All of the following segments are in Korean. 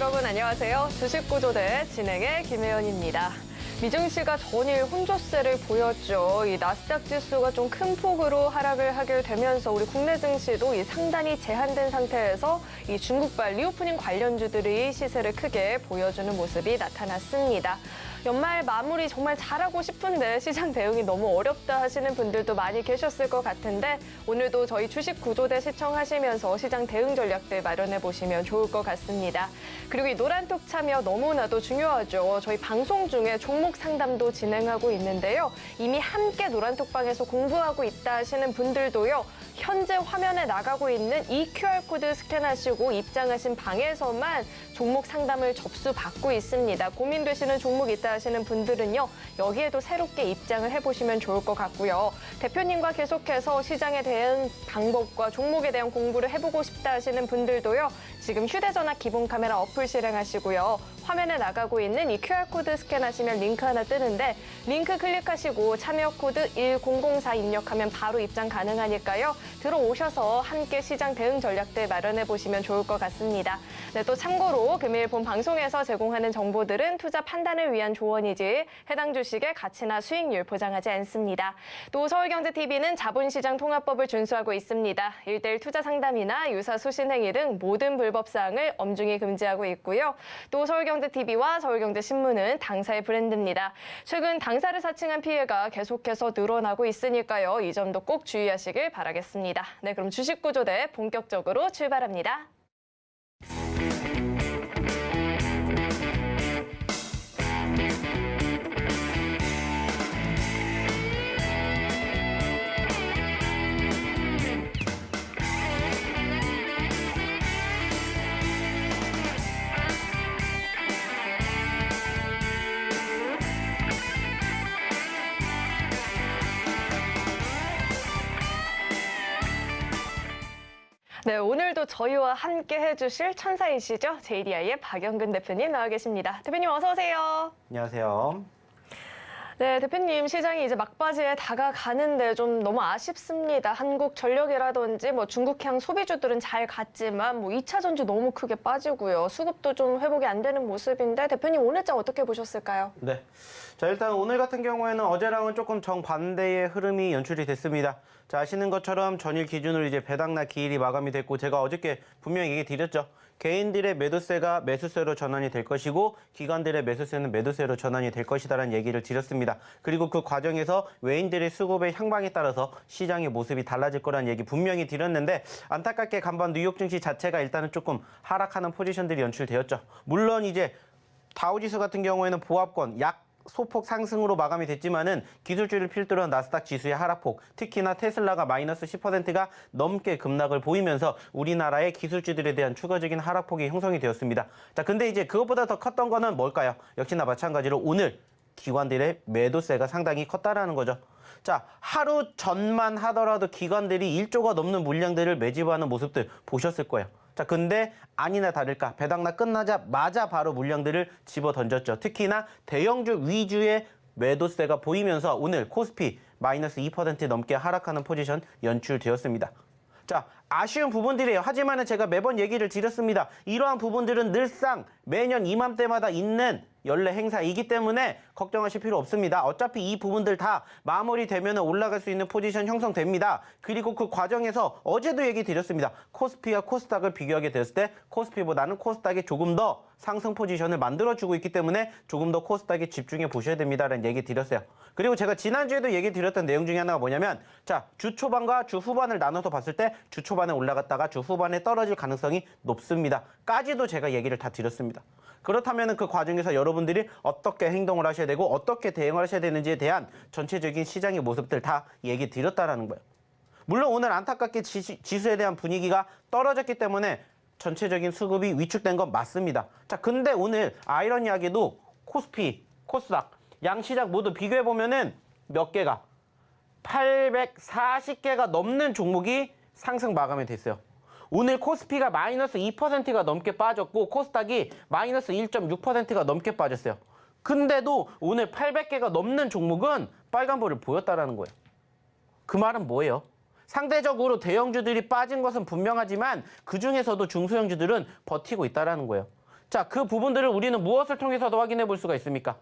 여러분 안녕하세요. 주식구조대 진행의 김혜연입니다. 미증시가 전일 혼조세를 보였죠. 이 나스닥 지수가 좀 큰 폭으로 하락을 하게 되면서 우리 국내 증시도 이 상단이 제한된 상태에서 이 중국발 리오프닝 관련주들이 시세를 크게 보여주는 모습이 나타났습니다. 연말 마무리 정말 잘하고 싶은데 시장 대응이 너무 어렵다 하시는 분들도 많이 계셨을 것 같은데 오늘도 저희 주식 구조대 시청하시면서 시장 대응 전략들 마련해 보시면 좋을 것 같습니다. 그리고 이 노란톡 참여 너무나도 중요하죠. 저희 방송 중에 종목 상담도 진행하고 있는데요. 이미 함께 노란톡방에서 공부하고 있다 하시는 분들도요. 현재 화면에 나가고 있는 이 QR코드 스캔하시고 입장하신 방에서만 종목 상담을 접수받고 있습니다. 고민되시는 종목 있다 하시는 분들은요. 여기에도 새롭게 입장을 해보시면 좋을 것 같고요. 대표님과 계속해서 시장에 대한 방법과 종목에 대한 공부를 해보고 싶다 하시는 분들도요. 지금 휴대전화 기본 카메라 어플 실행하시고요. 화면에 나가고 있는 이 QR코드 스캔하시면 링크 하나 뜨는데 링크 클릭하시고 참여 코드 1004 입력하면 바로 입장 가능하니까요. 들어오셔서 함께 시장 대응 전략들 마련해 보시면 좋을 것 같습니다. 네, 또 참고로 금일 본 방송에서 제공하는 정보들은 투자 판단을 위한 조언이지 해당 주식의 가치나 수익률 보장하지 않습니다. 또 서울경제TV는 자본시장 통합법을 준수하고 있습니다. 1:1 투자 상담이나 유사 수신 행위 등 모든 불법 사항을 엄중히 금지하고 있고요. 또 서울경제TV와 서울경제신문은 당사의 브랜드입니다. 최근 당사를 사칭한 피해가 계속해서 늘어나고 있으니까요. 이 점도 꼭 주의하시길 바라겠습니다. 네, 그럼 주식구조대 본격적으로 출발합니다. 네, 오늘도 저희와 함께 해주실 천사이시죠? JDI의 박영근 대표님 나와 계십니다. 대표님 어서 오세요. 안녕하세요. 네, 대표님 시장이 이제 막바지에 다가가는데 좀 너무 아쉽습니다. 한국전력이라든지 뭐 중국향 소비주들은 잘 갔지만 뭐 2차 전지 너무 크게 빠지고요. 수급도 좀 회복이 안 되는 모습인데 대표님 오늘장 어떻게 보셨을까요? 네. 자, 일단 오늘 같은 경우에는 어제랑은 조금 정반대의 흐름이 연출이 됐습니다. 자, 아시는 것처럼 전일 기준으로 이제 배당락 기일이 마감이 됐고 제가 어저께 분명히 얘기 드렸죠. 개인들의 매도세가 매수세로 전환이 될 것이고 기관들의 매수세는 매도세로 전환이 될 것이다라는 얘기를 드렸습니다. 그리고 그 과정에서 외인들의 수급의 향방에 따라서 시장의 모습이 달라질 거라는 얘기 분명히 드렸는데 안타깝게 간밤 뉴욕 증시 자체가 일단은 조금 하락하는 포지션들이 연출되었죠. 물론 이제 다우지수 같은 경우에는 보합권 약 소폭 상승으로 마감이 됐지만은 기술주를 필두로 한 나스닥 지수의 하락폭, 특히나 테슬라가 마이너스 10%가 넘게 급락을 보이면서 우리나라의 기술주들에 대한 추가적인 하락폭이 형성이 되었습니다. 자, 근데 이제 그것보다 더 컸던 거는 뭘까요? 역시나 마찬가지로 오늘 기관들의 매도세가 상당히 컸다라는 거죠. 자, 하루 전만 하더라도 기관들이 1조가 넘는 물량들을 매집하는 모습들 보셨을 거예요. 자, 근데 아니나 다를까 배당락 끝나자마자 바로 물량들을 집어 던졌죠. 특히나 대형주 위주의 매도세가 보이면서 오늘 코스피 마이너스 2% 넘게 하락하는 포지션 연출되었습니다. 자, 아쉬운 부분들이에요. 하지만 제가 매번 얘기를 드렸습니다. 이러한 부분들은 늘상 매년 이맘때마다 있는 연례 행사이기 때문에 걱정하실 필요 없습니다. 어차피 이 부분들 다 마무리되면 올라갈 수 있는 포지션 형성됩니다. 그리고 그 과정에서 어제도 얘기 드렸습니다. 코스피와 코스닥을 비교하게 됐을 때 코스피보다는 코스닥이 조금 더 상승 포지션을 만들어주고 있기 때문에 조금 더 코스닥에 집중해 보셔야 됩니다라는 얘기 드렸어요. 그리고 제가 지난주에도 얘기 드렸던 내용 중에 하나가 뭐냐면 자, 주 초반과 주 후반을 나눠서 봤을 때 주 초반에 올라갔다가 주 후반에 떨어질 가능성이 높습니다. 까지도 제가 얘기를 다 드렸습니다. 그렇다면 그 과정에서 여러분들이 어떻게 행동을 하셔야 되고 어떻게 대응을 하셔야 되는지에 대한 전체적인 시장의 모습들 다 얘기 드렸다라는 거예요. 물론 오늘 안타깝게 지수에 대한 분위기가 떨어졌기 때문에 전체적인 수급이 위축된 건 맞습니다. 자, 근데 오늘 아이러니하게도 코스피, 코스닥, 양시장 모두 비교해보면은 몇 개가 840개가 넘는 종목이 상승 마감이 됐어요. 오늘 코스피가 마이너스 2%가 넘게 빠졌고 코스닥이 마이너스 1.6%가 넘게 빠졌어요. 근데도 오늘 800개가 넘는 종목은 빨간불을 보였다라는 거예요. 그 말은 뭐예요? 상대적으로 대형주들이 빠진 것은 분명하지만 그중에서도 중소형주들은 버티고 있다라는 거예요. 자, 그 부분들을 우리는 무엇을 통해서도 확인해 볼 수가 있습니까?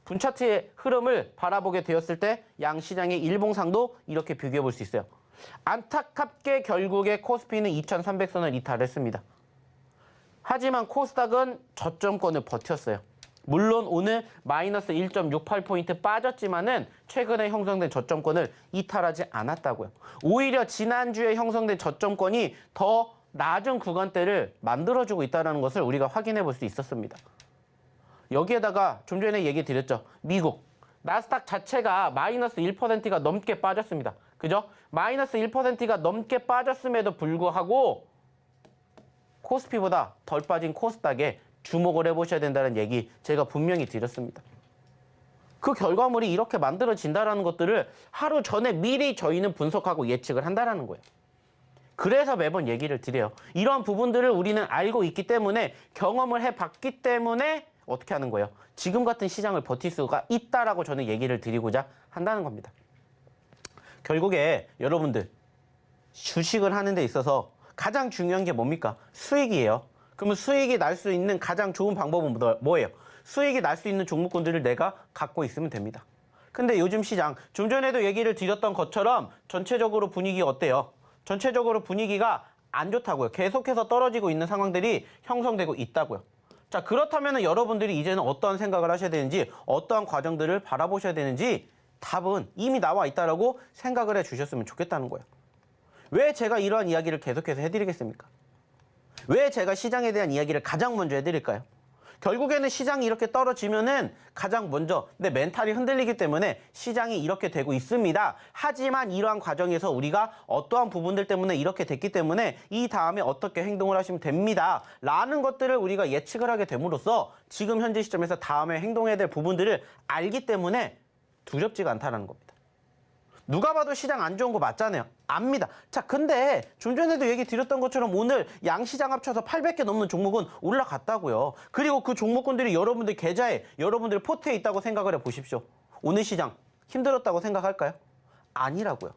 분차트의 흐름을 바라보게 되었을 때 양시장의 일봉상도 이렇게 비교해 볼 수 있어요. 안타깝게 결국에 코스피는 2300선을 이탈했습니다. 하지만 코스닥은 저점권을 버텼어요. 물론 오늘 마이너스 1.68포인트 빠졌지만은 최근에 형성된 저점권을 이탈하지 않았다고요. 오히려 지난주에 형성된 저점권이 더 낮은 구간대를 만들어주고 있다는 것을 우리가 확인해 볼 수 있었습니다. 여기에다가 좀 전에 얘기 드렸죠. 미국 나스닥 자체가 마이너스 1%가 넘게 빠졌습니다. 그죠? 마이너스 1%가 넘게 빠졌음에도 불구하고 코스피보다 덜 빠진 코스닥에 주목을 해보셔야 된다는 얘기 제가 분명히 드렸습니다. 그 결과물이 이렇게 만들어진다는 것들을 하루 전에 미리 저희는 분석하고 예측을 한다는 거예요. 그래서 매번 얘기를 드려요. 이런 부분들을 우리는 알고 있기 때문에 경험을 해봤기 때문에 어떻게 하는 거예요? 지금 같은 시장을 버틸 수가 있다라고 저는 얘기를 드리고자 한다는 겁니다. 결국에 여러분들 주식을 하는 데 있어서 가장 중요한 게 뭡니까? 수익이에요. 그러면 수익이 날 수 있는 가장 좋은 방법은 뭐예요? 수익이 날 수 있는 종목군들을 내가 갖고 있으면 됩니다. 근데 요즘 시장, 좀 전에도 얘기를 드렸던 것처럼 전체적으로 분위기 어때요? 전체적으로 분위기가 안 좋다고요. 계속해서 떨어지고 있는 상황들이 형성되고 있다고요. 자, 그렇다면 여러분들이 이제는 어떠한 생각을 하셔야 되는지, 어떠한 과정들을 바라보셔야 되는지 답은 이미 나와 있다라고 생각을 해주셨으면 좋겠다는 거예요. 왜 제가 이러한 이야기를 계속해서 해드리겠습니까? 왜 제가 시장에 대한 이야기를 가장 먼저 해드릴까요? 결국에는 시장이 이렇게 떨어지면은 가장 먼저 내 멘탈이 흔들리기 때문에 시장이 이렇게 되고 있습니다. 하지만 이러한 과정에서 우리가 어떠한 부분들 때문에 이렇게 됐기 때문에 이 다음에 어떻게 행동을 하시면 됩니다. 라는 것들을 우리가 예측을 하게 됨으로써 지금 현재 시점에서 다음에 행동해야 될 부분들을 알기 때문에 두렵지가 않다는 겁니다. 누가 봐도 시장 안 좋은 거 맞잖아요. 압니다. 자, 근데 좀 전에도 얘기 드렸던 것처럼 오늘 양시장 합쳐서 800개 넘는 종목은 올라갔다고요. 그리고 그 종목군들이 여러분들 계좌에, 여러분들 포트에 있다고 생각을 해보십시오. 오늘 시장 힘들었다고 생각할까요? 아니라고요.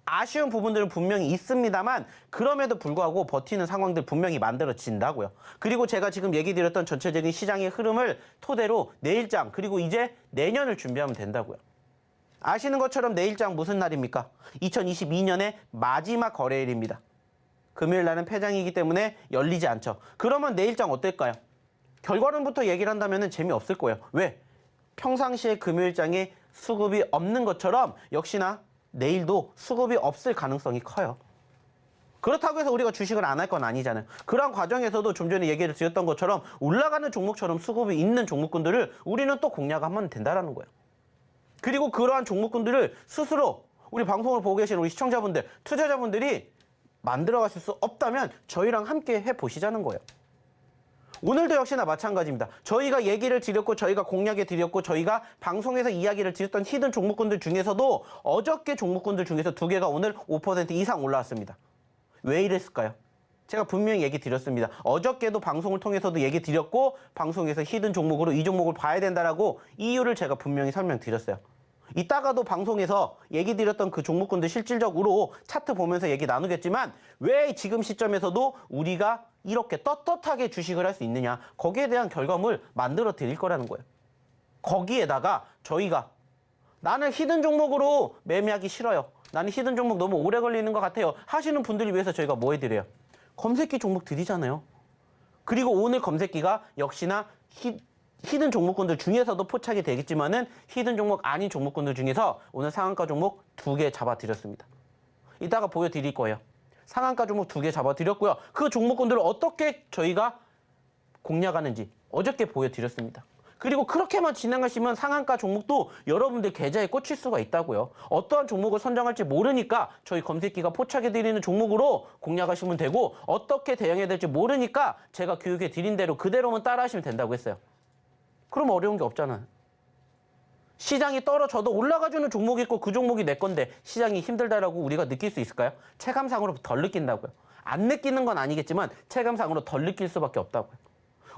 아쉬운 부분들은 분명히 있습니다만 그럼에도 불구하고 버티는 상황들 분명히 만들어진다고요. 그리고 제가 지금 얘기 드렸던 전체적인 시장의 흐름을 토대로 내일장 그리고 이제 내년을 준비하면 된다고요. 아시는 것처럼 내일장 무슨 날입니까? 2022년의 마지막 거래일입니다. 금요일 날은 폐장이기 때문에 열리지 않죠. 그러면 내일장 어떨까요? 결과론부터 얘기를 한다면 재미없을 거예요. 왜? 평상시에 금요일장에 수급이 없는 것처럼 역시나 내일도 수급이 없을 가능성이 커요. 그렇다고 해서 우리가 주식을 안 할 건 아니잖아요. 그런 과정에서도 좀 전에 얘기를 드렸던 것처럼 올라가는 종목처럼 수급이 있는 종목군들을 우리는 또 공략하면 된다는 거예요. 그리고 그러한 종목군들을 스스로 우리 방송을 보고 계신 우리 시청자분들, 투자자분들이 만들어 가실 수 없다면 저희랑 함께 해보시자는 거예요. 오늘도 역시나 마찬가지입니다. 저희가 얘기를 드렸고 저희가 공략해 드렸고 저희가 방송에서 이야기를 드렸던 히든 종목군들 중에서도 어저께 종목군들 중에서 2개가 오늘 5% 이상 올라왔습니다. 왜 이랬을까요? 제가 분명히 얘기 드렸습니다. 어저께도 방송을 통해서도 얘기 드렸고 방송에서 히든 종목으로 이 종목을 봐야 된다라고 이유를 제가 분명히 설명드렸어요. 이따가도 방송에서 얘기 드렸던 그 종목군들 실질적으로 차트 보면서 얘기 나누겠지만 왜 지금 시점에서도 우리가 이렇게 떳떳하게 주식을 할 수 있느냐, 거기에 대한 결과물 만들어 드릴 거라는 거예요. 거기에다가 저희가 나는 히든 종목으로 매매하기 싫어요, 나는 히든 종목 너무 오래 걸리는 것 같아요 하시는 분들을 위해서 저희가 뭐 해드려요? 검색기 종목 드리잖아요. 그리고 오늘 검색기가 역시나 히든 종목군들 중에서도 포착이 되겠지만은 히든 종목 아닌 종목군들 중에서 오늘 상한가 종목 2개 잡아드렸습니다. 이따가 보여드릴 거예요. 상한가 종목 2개 잡아드렸고요. 그 종목군들을 어떻게 저희가 공략하는지 어저께 보여드렸습니다. 그리고 그렇게만 진행하시면 상한가 종목도 여러분들 계좌에 꽂힐 수가 있다고요. 어떠한 종목을 선정할지 모르니까 저희 검색기가 포착해드리는 종목으로 공략하시면 되고 어떻게 대응해야 될지 모르니까 제가 교육해드린 대로 그대로만 따라하시면 된다고 했어요. 그럼 어려운 게 없잖아요. 시장이 떨어져도 올라가주는 종목이 있고 그 종목이 내 건데 시장이 힘들다라고 우리가 느낄 수 있을까요? 체감상으로 덜 느낀다고요. 안 느끼는 건 아니겠지만 체감상으로 덜 느낄 수밖에 없다고요.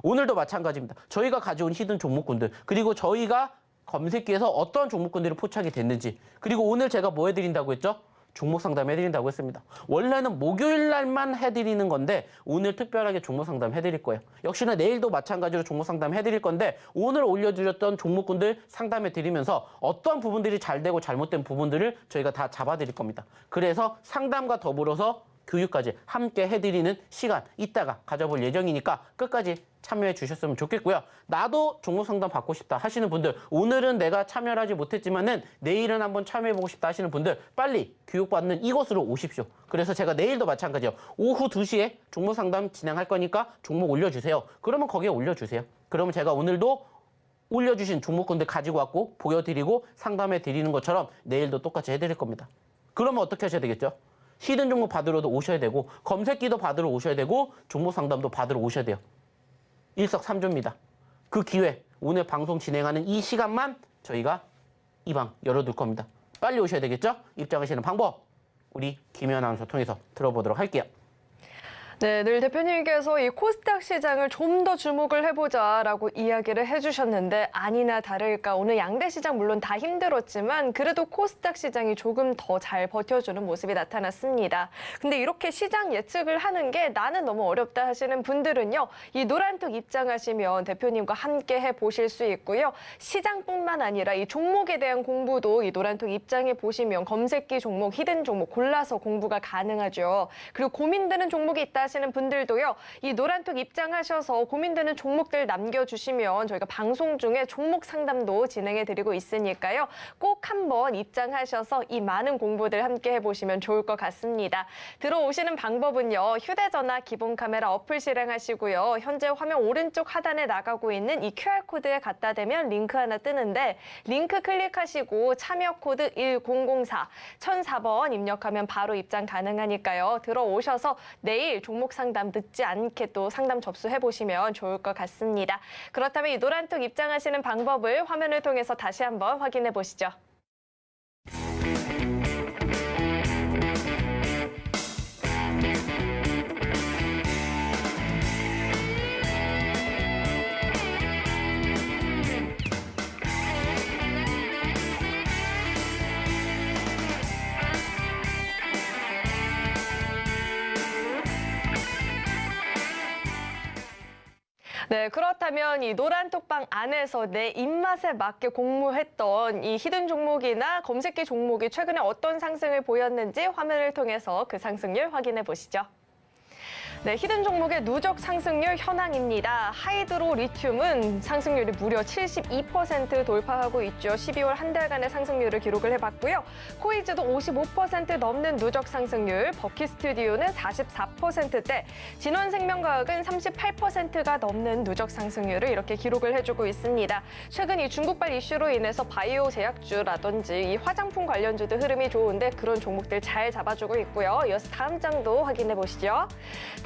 오늘도 마찬가지입니다. 저희가 가져온 히든 종목군들, 그리고 저희가 검색기에서 어떠한 종목군들이 포착이 됐는지, 그리고 오늘 제가 뭐 해드린다고 했죠? 종목 상담 해드린다고 했습니다. 원래는 목요일 날만 해드리는 건데 오늘 특별하게 종목 상담 해드릴 거예요. 역시나 내일도 마찬가지로 종목 상담 해드릴 건데 오늘 올려드렸던 종목군들 상담해 드리면서 어떠한 부분들이 잘 되고 잘못된 부분들을 저희가 다 잡아드릴 겁니다. 그래서 상담과 더불어서 교육까지 함께 해드리는 시간 이따가 가져볼 예정이니까 끝까지 참여해 주셨으면 좋겠고요. 나도 종목 상담 받고 싶다 하시는 분들, 오늘은 내가 참여를 하지 못했지만은 내일은 한번 참여해보고 싶다 하시는 분들 빨리 교육받는 이곳으로 오십시오. 그래서 제가 내일도 마찬가지요. 오후 2시에 종목 상담 진행할 거니까 종목 올려주세요. 그러면 거기에 올려주세요. 그러면 제가 오늘도 올려주신 종목군들 가지고 왔고 보여드리고 상담해 드리는 것처럼 내일도 똑같이 해드릴 겁니다. 그러면 어떻게 하셔야 되겠죠? 히든 종목 받으러도 오셔야 되고 검색기도 받으러 오셔야 되고 종목 상담도 받으러 오셔야 돼요. 일석삼조입니다. 그 기회, 오늘 방송 진행하는 이 시간만 저희가 이 방 열어둘 겁니다. 빨리 오셔야 되겠죠? 입장하시는 방법 우리 김혜연 아나운서 통해서 들어보도록 할게요. 네, 늘 대표님께서 이 코스닥 시장을 좀 더 주목을 해보자라고 이야기를 해주셨는데 아니나 다를까 오늘 양대 시장 물론 다 힘들었지만 그래도 코스닥 시장이 조금 더 잘 버텨주는 모습이 나타났습니다. 근데 이렇게 시장 예측을 하는 게 나는 너무 어렵다 하시는 분들은요. 이 노란톡 입장하시면 대표님과 함께 해보실 수 있고요. 시장뿐만 아니라 이 종목에 대한 공부도 이 노란톡 입장해 보시면 검색기 종목, 히든 종목 골라서 공부가 가능하죠. 그리고 고민되는 종목이 있다 하시는 분들도요. 이 노란톡 입장하셔서 고민되는 종목들 남겨주시면 저희가 방송 중에 종목 상담도 진행해드리고 있으니까요. 꼭 한번 입장하셔서 이 많은 공부들 함께 해보시면 좋을 것 같습니다. 들어오시는 방법은요. 휴대전화 기본 카메라 어플 실행하시고요. 현재 화면 오른쪽 하단에 나가고 있는 이 QR코드에 갖다 대면 링크 하나 뜨는데 링크 클릭하시고 참여 코드 1004, 1004번 입력하면 바로 입장 가능하니까요. 들어오셔서 내일 종목 상담 늦지 않게 또 상담 접수해보시면 좋을 것 같습니다. 그렇다면 이 노란톡 입장하시는 방법을 화면을 통해서 다시 한번 확인해 보시죠. 네, 그렇다면 이 노란톡방 안에서 내 입맛에 맞게 공모했던 이 히든 종목이나 검색기 종목이 최근에 어떤 상승을 보였는지 화면을 통해서 그 상승률 확인해 보시죠. 네, 히든 종목의 누적 상승률 현황입니다. 하이드로 리튬은 상승률이 무려 72% 돌파하고 있죠. 12월 한 달간의 상승률을 기록을 해봤고요. 코이즈도 55% 넘는 누적 상승률, 버키스튜디오는 44%대, 진원생명과학은 38%가 넘는 누적 상승률을 이렇게 기록을 해주고 있습니다. 최근 이 중국발 이슈로 인해서 바이오 제약주라든지 이 화장품 관련주도 흐름이 좋은데 그런 종목들 잘 잡아주고 있고요. 이어서 다음 장도 확인해 보시죠.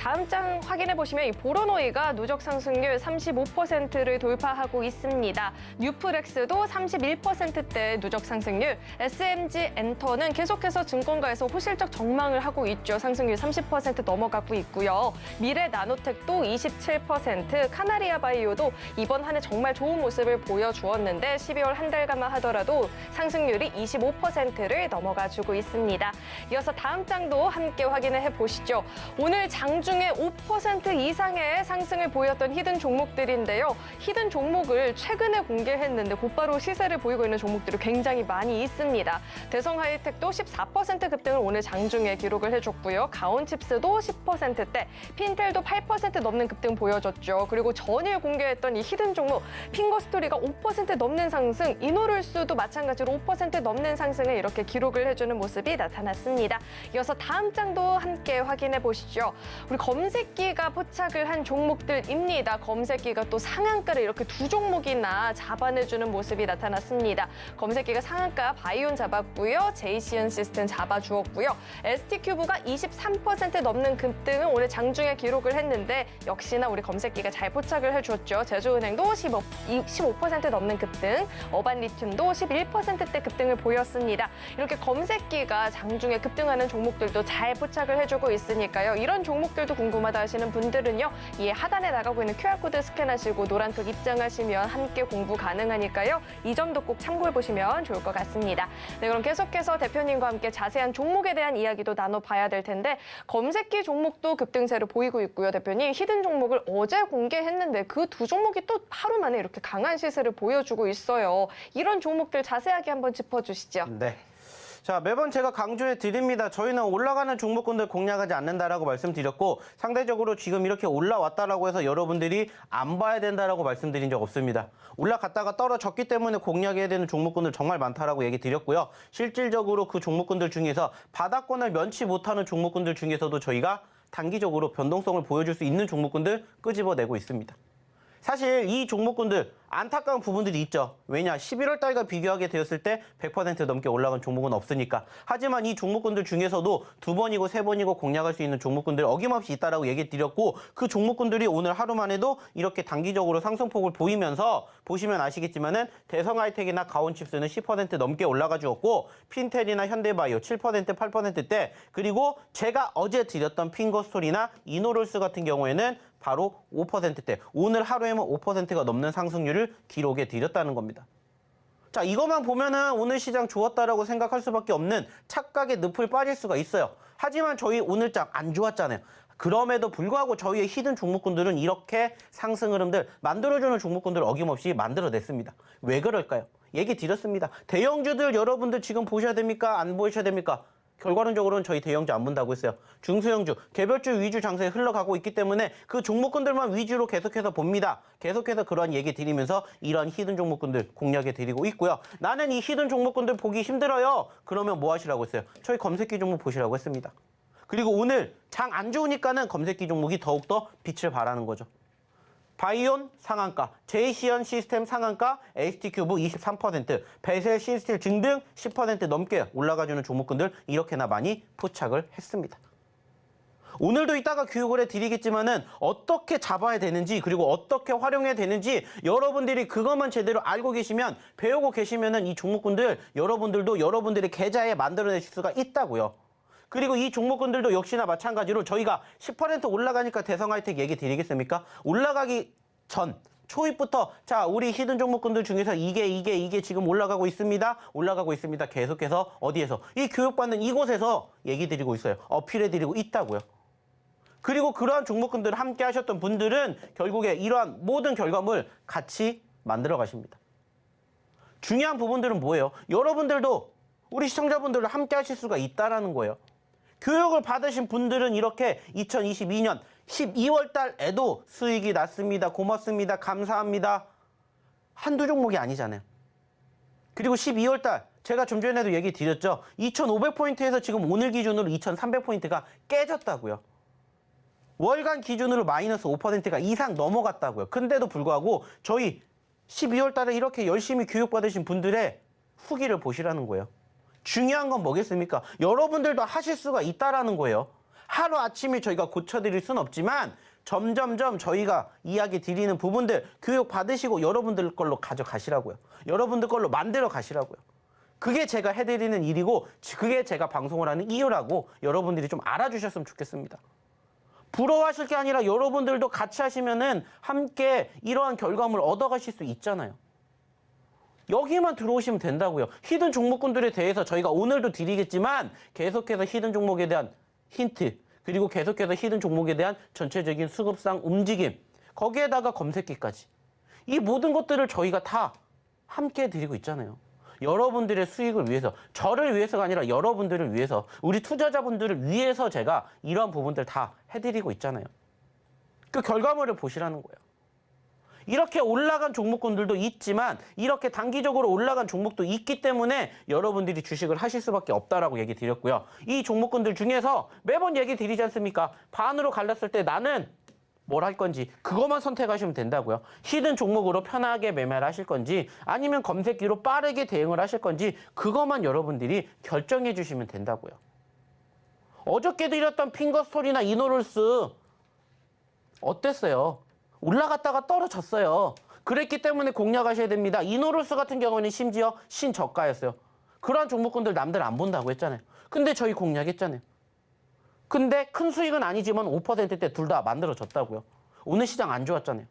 다음 장 확인해 보시면 이 보로노이가 누적 상승률 35%를 돌파하고 있습니다. 뉴프렉스도 31%대 누적 상승률, SMG 엔터는 계속해서 증권가에서 호실적 전망을 하고 있죠. 상승률 30% 넘어가고 있고요. 미래 나노텍도 27%, 카나리아 바이오도 이번 한 해 정말 좋은 모습을 보여주었는데 12월 한 달간만 하더라도 상승률이 25%를 넘어가주고 있습니다. 이어서 다음 장도 함께 확인해 보시죠. 오늘 장중에 5% 이상의 상승을 보였던 히든 종목들인데요. 히든 종목을 최근에 공개했는데 곧바로 시세를 보이고 있는 종목들이 굉장히 많이 있습니다. 대성하이텍도 14% 급등을 오늘 장중에 기록을 해줬고요. 가온칩스도 10%대, 핀텔도 8% 넘는 급등 보여줬죠. 그리고 전일 공개했던 이 히든 종목 핑거스토리가 5% 넘는 상승, 이노룰스도 마찬가지로 5% 넘는 상승을 이렇게 기록을 해주는 모습이 나타났습니다. 이어서 다음 장도 함께 확인해 보시죠. 우리 검색기가 포착을 한 종목들입니다. 검색기가 또 상한가를 이렇게 두 종목이나 잡아내주는 모습이 나타났습니다. 검색기가 상한가 바이온 잡았고요. JCN 시스템 잡아주었고요. ST큐브가 23% 넘는 급등을 오늘 장중에 기록을 했는데 역시나 우리 검색기가 잘 포착을 해주었죠. 제주은행도 15% 넘는 급등, 어반리튬도 11%대 급등을 보였습니다. 이렇게 검색기가 장중에 급등하는 종목들도 잘 포착을 해주고 있으니까요. 이런 종목들 종목들도 궁금하다 하시는 분들은요. 이 하단에 나가고 있는 QR코드 스캔하시고 노란톡 입장하시면 함께 공부 가능하니까요. 이 점도 꼭 참고해 보시면 좋을 것 같습니다. 네, 그럼 계속해서 대표님과 함께 자세한 종목에 대한 이야기도 나눠봐야 될 텐데 검색기 종목도 급등세를 보이고 있고요. 대표님, 히든 종목을 어제 공개했는데 그 두 종목이 또 하루 만에 이렇게 강한 시세를 보여주고 있어요. 이런 종목들 자세하게 한번 짚어주시죠. 네. 자, 매번 제가 강조해 드립니다. 저희는 올라가는 종목군들 공략하지 않는다라고 말씀드렸고 상대적으로 지금 이렇게 올라왔다라고 해서 여러분들이 안 봐야 된다라고 말씀드린 적 없습니다. 올라갔다가 떨어졌기 때문에 공략해야 되는 종목군들 정말 많다라고 얘기 드렸고요. 실질적으로 그 종목군들 중에서 바닥권을 면치 못하는 종목군들 중에서도 저희가 단기적으로 변동성을 보여줄 수 있는 종목군들 끄집어내고 있습니다. 사실 이 종목군들 안타까운 부분들이 있죠. 왜냐? 11월 달과 비교하게 되었을 때 100% 넘게 올라간 종목은 없으니까. 하지만 이 종목군들 중에서도 2번이고 3번이고 공략할 수 있는 종목군들 어김없이 있다라고 얘기 드렸고 그 종목군들이 오늘 하루만 해도 이렇게 단기적으로 상승폭을 보이면서 보시면 아시겠지만은 대성하이텍이나 가온칩스는 10% 넘게 올라가 주었고 핀텔이나 현대바이오 7%, 8%대 그리고 제가 어제 드렸던 핑거스토리나 이노롤스 같은 경우에는 바로 5%대 오늘 하루에만 5%가 넘는 상승률을 기록해 드렸다는 겁니다. 자, 이것만 보면은 오늘 시장 좋았다라고 생각할 수밖에 없는 착각의 늪을 빠질 수가 있어요. 하지만 저희 오늘장 안 좋았잖아요. 그럼에도 불구하고 저희의 히든 종목군들은 이렇게 상승 흐름들 만들어주는 종목군들을 어김없이 만들어냈습니다. 왜 그럴까요? 얘기 드렸습니다. 대형주들 여러분들 지금 보셔야 됩니까? 안 보셔야 됩니까? 결과론적으로는 저희 대형주 안 본다고 했어요. 중소형주, 개별주 위주 장세에 흘러가고 있기 때문에 그 종목군들만 위주로 계속해서 봅니다. 계속해서 그러한 얘기 드리면서 이런 히든 종목군들 공략해 드리고 있고요. 나는 이 히든 종목군들 보기 힘들어요. 그러면 뭐 하시라고 했어요? 저희 검색기 종목 보시라고 했습니다. 그리고 오늘 장 안 좋으니까는 검색기 종목이 더욱더 빛을 발하는 거죠. 바이온 상한가, 제이시언 시스템 상한가, ST큐브 23%, 베셀 시스템 등등 10% 넘게 올라가주는 종목군들 이렇게나 많이 포착을 했습니다. 오늘도 이따가 교육을 해드리겠지만은 어떻게 잡아야 되는지 그리고 어떻게 활용해야 되는지 여러분들이 그것만 제대로 알고 계시면 배우고 계시면은 이 종목군들 여러분들도 여러분들의 계좌에 만들어내실 수가 있다고요. 그리고 이 종목군들도 역시나 마찬가지로 저희가 10% 올라가니까 대성하이텍 얘기 드리겠습니까? 올라가기 전 초입부터 자 우리 히든 종목군들 중에서 이게 지금 올라가고 있습니다. 올라가고 있습니다. 계속해서 어디에서? 이 교육받는 이곳에서 얘기 드리고 있어요. 어필해 드리고 있다고요. 그리고 그러한 종목군들을 함께 하셨던 분들은 결국에 이러한 모든 결과물 같이 만들어 가십니다. 중요한 부분들은 뭐예요? 여러분들도 우리 시청자분들을 함께 하실 수가 있다라는 거예요. 교육을 받으신 분들은 이렇게 2022년 12월 달에도 수익이 났습니다. 고맙습니다. 감사합니다. 한두 종목이 아니잖아요. 그리고 12월 달 제가 좀 전에도 얘기 드렸죠. 2,500포인트에서 지금 오늘 기준으로 2,300포인트가 깨졌다고요. 월간 기준으로 마이너스 5%가 이상 넘어갔다고요. 근데도 불구하고 저희 12월 달에 이렇게 열심히 교육받으신 분들의 후기를 보시라는 거예요. 중요한 건 뭐겠습니까? 여러분들도 하실 수가 있다라는 거예요. 하루아침에 저희가 고쳐드릴 수는 없지만 점점점 저희가 이야기 드리는 부분들 교육 받으시고 여러분들 걸로 가져가시라고요. 여러분들 걸로 만들어 가시라고요. 그게 제가 해드리는 일이고 그게 제가 방송을 하는 이유라고 여러분들이 좀 알아주셨으면 좋겠습니다. 부러워하실 게 아니라 여러분들도 같이 하시면은 함께 이러한 결과물 얻어가실 수 있잖아요. 여기만 들어오시면 된다고요. 히든 종목군들에 대해서 저희가 오늘도 드리겠지만 계속해서 히든 종목에 대한 힌트 그리고 계속해서 히든 종목에 대한 전체적인 수급상 움직임 거기에다가 검색기까지 이 모든 것들을 저희가 다 함께 드리고 있잖아요. 여러분들의 수익을 위해서 저를 위해서가 아니라 여러분들을 위해서 우리 투자자분들을 위해서 제가 이러한 부분들 다 해드리고 있잖아요. 그 결과물을 보시라는 거예요. 이렇게 올라간 종목군들도 있지만 이렇게 단기적으로 올라간 종목도 있기 때문에 여러분들이 주식을 하실 수밖에 없다라고 얘기 드렸고요. 이 종목군들 중에서 매번 얘기 드리지 않습니까? 반으로 갈랐을 때 나는 뭘 할 건지 그것만 선택하시면 된다고요. 히든 종목으로 편하게 매매를 하실 건지 아니면 검색기로 빠르게 대응을 하실 건지 그것만 여러분들이 결정해 주시면 된다고요. 어저께 드렸던 핑거스토리나 이노롤스 어땠어요? 올라갔다가 떨어졌어요. 그랬기 때문에 공략하셔야 됩니다. 이노롤스 같은 경우는 심지어 신저가였어요. 그러한 종목군들 남들 안 본다고 했잖아요. 근데 저희 공략했잖아요. 근데 큰 수익은 아니지만 5%대 둘 다 만들어졌다고요. 오늘 시장 안 좋았잖아요.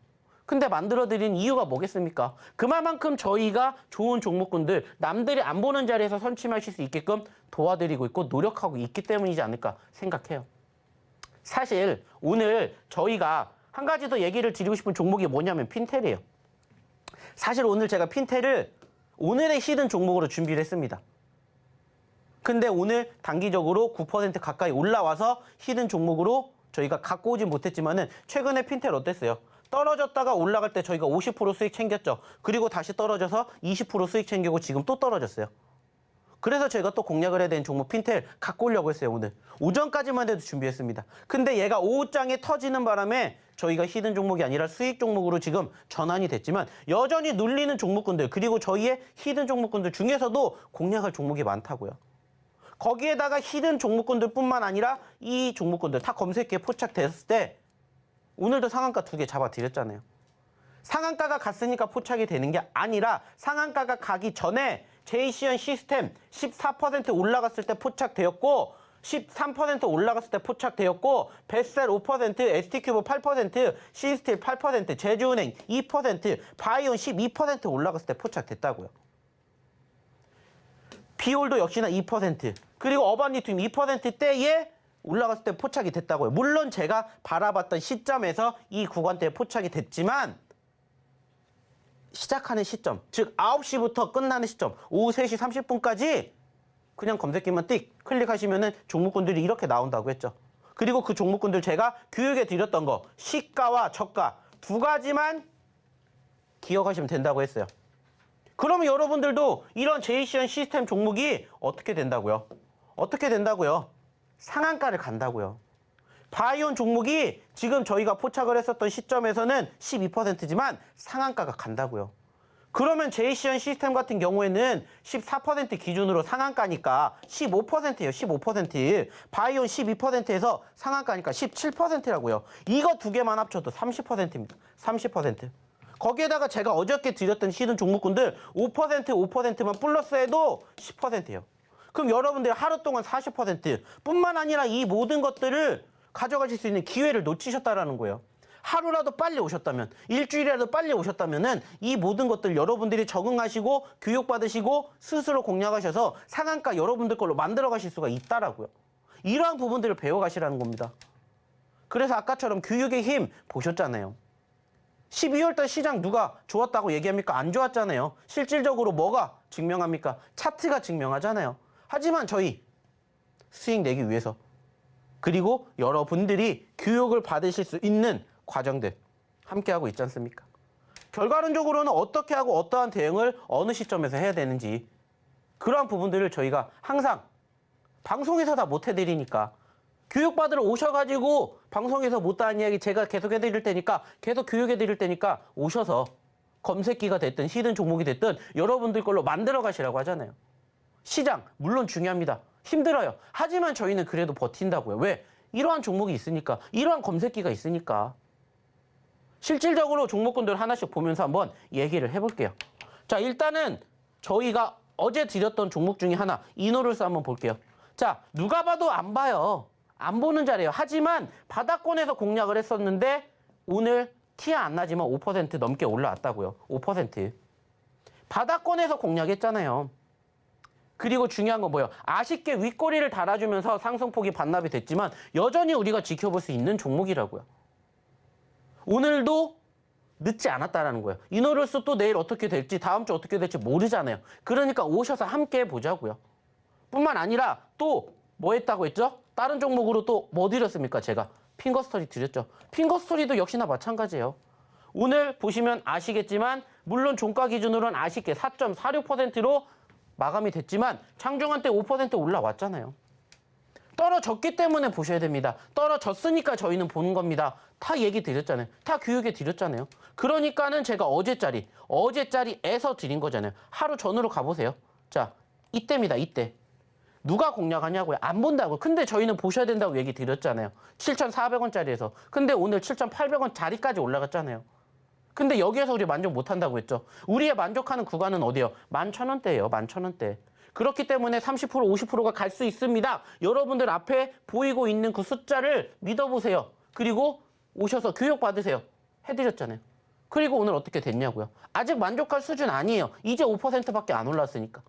근데 만들어드린 이유가 뭐겠습니까? 그만큼 저희가 좋은 종목군들 남들이 안 보는 자리에서 선침하실 수 있게끔 도와드리고 있고 노력하고 있기 때문이지 않을까 생각해요. 사실 오늘 저희가 한 가지 더 얘기를 드리고 싶은 종목이 뭐냐면 핀텔이에요. 사실 오늘 제가 핀텔을 오늘의 히든 종목으로 준비를 했습니다. 근데 오늘 단기적으로 9% 가까이 올라와서 히든 종목으로 저희가 갖고 오진 못했지만은 최근에 핀텔 어땠어요? 떨어졌다가 올라갈 때 저희가 50% 수익 챙겼죠. 그리고 다시 떨어져서 20% 수익 챙기고 지금 또 떨어졌어요. 그래서 저희가 또 공략을 해야 되는 종목 핀텔 갖고 오려고 했어요. 오늘 오전까지만 해도 준비했습니다. 근데 얘가 오후장에 터지는 바람에 저희가 히든 종목이 아니라 수익 종목으로 지금 전환이 됐지만 여전히 눌리는 종목군들 그리고 저희의 히든 종목군들 중에서도 공략할 종목이 많다고요. 거기에다가 히든 종목군들 뿐만 아니라 이 종목군들 다 검색기에 포착됐을 때 오늘도 상한가 2개 잡아드렸잖아요. 상한가가 갔으니까 포착이 되는 게 아니라 상한가가 가기 전에 제이시언 시스템 14% 올라갔을 때 포착되었고 13% 올라갔을 때 포착되었고 베셀 5%, ST큐브 8%, 시스틸 8%, 제주은행 2%, 바이온 12% 올라갔을 때 포착됐다고요. 비올도 역시나 2%, 그리고 어반리튬 2%대에 올라갔을 때 포착이 됐다고요. 물론 제가 바라봤던 시점에서 이 구간대에 포착이 됐지만 시작하는 시점, 즉 9시부터 끝나는 시점, 오후 3시 30분까지 그냥 검색기만 띡 클릭하시면은 종목군들이 이렇게 나온다고 했죠. 그리고 그 종목군들 제가 교육해 드렸던 거 시가와 저가 두 가지만 기억하시면 된다고 했어요. 그러면 여러분들도 이런 제이시언 시스템 종목이 어떻게 된다고요? 어떻게 된다고요? 상한가를 간다고요. 바이온 종목이 지금 저희가 포착을 했었던 시점에서는 12%지만 상한가가 간다고요. 그러면 제이시언 시스템 같은 경우에는 14% 기준으로 상한가니까 15%예요. 15%. 바이온 12%에서 상한가니까 17%라고요. 이거 두 개만 합쳐도 30%입니다. 30%. 거기에다가 제가 어저께 드렸던 히든 종목군들 5%만 플러스해도 10%예요. 그럼 여러분들 하루 동안 40% 뿐만 아니라 이 모든 것들을 가져가실 수 있는 기회를 놓치셨다라는 거예요. 하루라도 빨리 오셨다면, 일주일이라도 빨리 오셨다면은 이 모든 것들 여러분들이 적응하시고 교육받으시고 스스로 공략하셔서 상한가 여러분들 걸로 만들어 가실 수가 있다라고요. 이러한 부분들을 배워가시라는 겁니다. 그래서 아까처럼 교육의 힘 보셨잖아요. 12월달 시장 누가 좋았다고 얘기합니까? 안 좋았잖아요. 실질적으로 뭐가 증명합니까? 차트가 증명하잖아요. 하지만 저희 수익 내기 위해서 그리고 여러분들이 교육을 받으실 수 있는 과정들 함께하고 있지 않습니까? 결과론적으로는 어떻게 하고 어떠한 대응을 어느 시점에서 해야 되는지 그러한 부분들을 저희가 항상 방송에서 다 못 해드리니까 교육받으러 오셔가지고 방송에서 못다한 이야기 제가 계속 해드릴 테니까 계속 교육해드릴 테니까 오셔서 검색기가 됐든 히든 종목이 됐든 여러분들 걸로 만들어 가시라고 하잖아요. 시장 물론 중요합니다. 힘들어요. 하지만 저희는 그래도 버틴다고요. 왜? 이러한 종목이 있으니까. 이러한 검색기가 있으니까. 실질적으로 종목군들 하나씩 보면서 한번 얘기를 해볼게요. 자, 일단은 저희가 어제 드렸던 종목 중에 하나 이노룰스 한번 볼게요. 자, 누가 봐도 안 봐요. 안 보는 자리예요. 하지만 바닥권에서 공략을 했었는데 오늘 티 안 나지만 5% 넘게 올라왔다고요. 5%. 바닥권에서 공략했잖아요. 그리고 중요한 건 뭐예요? 아쉽게 윗꼬리를 달아주면서 상승폭이 반납이 됐지만 여전히 우리가 지켜볼 수 있는 종목이라고요. 오늘도 늦지 않았다라는 거예요. 이노룰스 또 내일 어떻게 될지 다음 주 어떻게 될지 모르잖아요. 그러니까 오셔서 함께 해보자고요. 뿐만 아니라 또 뭐 했다고 했죠? 다른 종목으로 또 뭐 드렸습니까? 제가 핑거스토리 드렸죠. 핑거스토리도 역시나 마찬가지예요. 오늘 보시면 아시겠지만 물론 종가 기준으로는 아쉽게 4.46%로 마감이 됐지만 장중한 때 5% 올라왔잖아요. 떨어졌기 때문에 보셔야 됩니다. 떨어졌으니까 저희는 보는 겁니다. 다 얘기 드렸잖아요. 다 교육해 드렸잖아요. 그러니까는 제가 어제짜리에서 드린 거잖아요. 하루 전으로 가보세요. 자, 이때입니다. 이때. 누가 공략하냐고요? 안 본다고요. 근데 저희는 보셔야 된다고 얘기 드렸잖아요. 7,400원짜리에서. 근데 오늘 7,800원짜리까지 올라갔잖아요. 근데 여기에서 우리 만족 못한다고 했죠. 우리의 만족하는 구간은 어디예요? 11,000원대예요. 11,000원대. 그렇기 때문에 30%, 50%가 갈 수 있습니다. 여러분들 앞에 보이고 있는 그 숫자를 믿어보세요. 그리고 오셔서 교육받으세요. 해드렸잖아요. 그리고 오늘 어떻게 됐냐고요. 아직 만족할 수준 아니에요. 이제 5%밖에 안 올랐으니까.